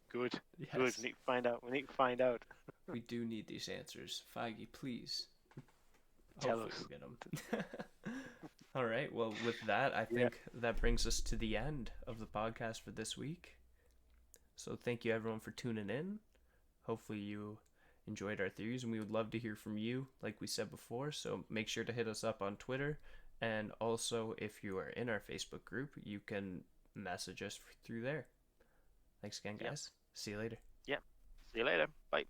good, good. We Yes. need to find out. We need to find out. We do need these answers. Feige, please. Tell Hopefully us. we'll get them. All right. Well, with that, I Yeah, think that brings us to the end of the podcast for this week. So thank you everyone for tuning in. Hopefully you enjoyed our theories, and we would love to hear from you, like we said before. So make sure to hit us up on Twitter, and also if you are in our Facebook group, you can message us through there. Thanks again, yeah, guys. See you later. yeah. See you later. Bye.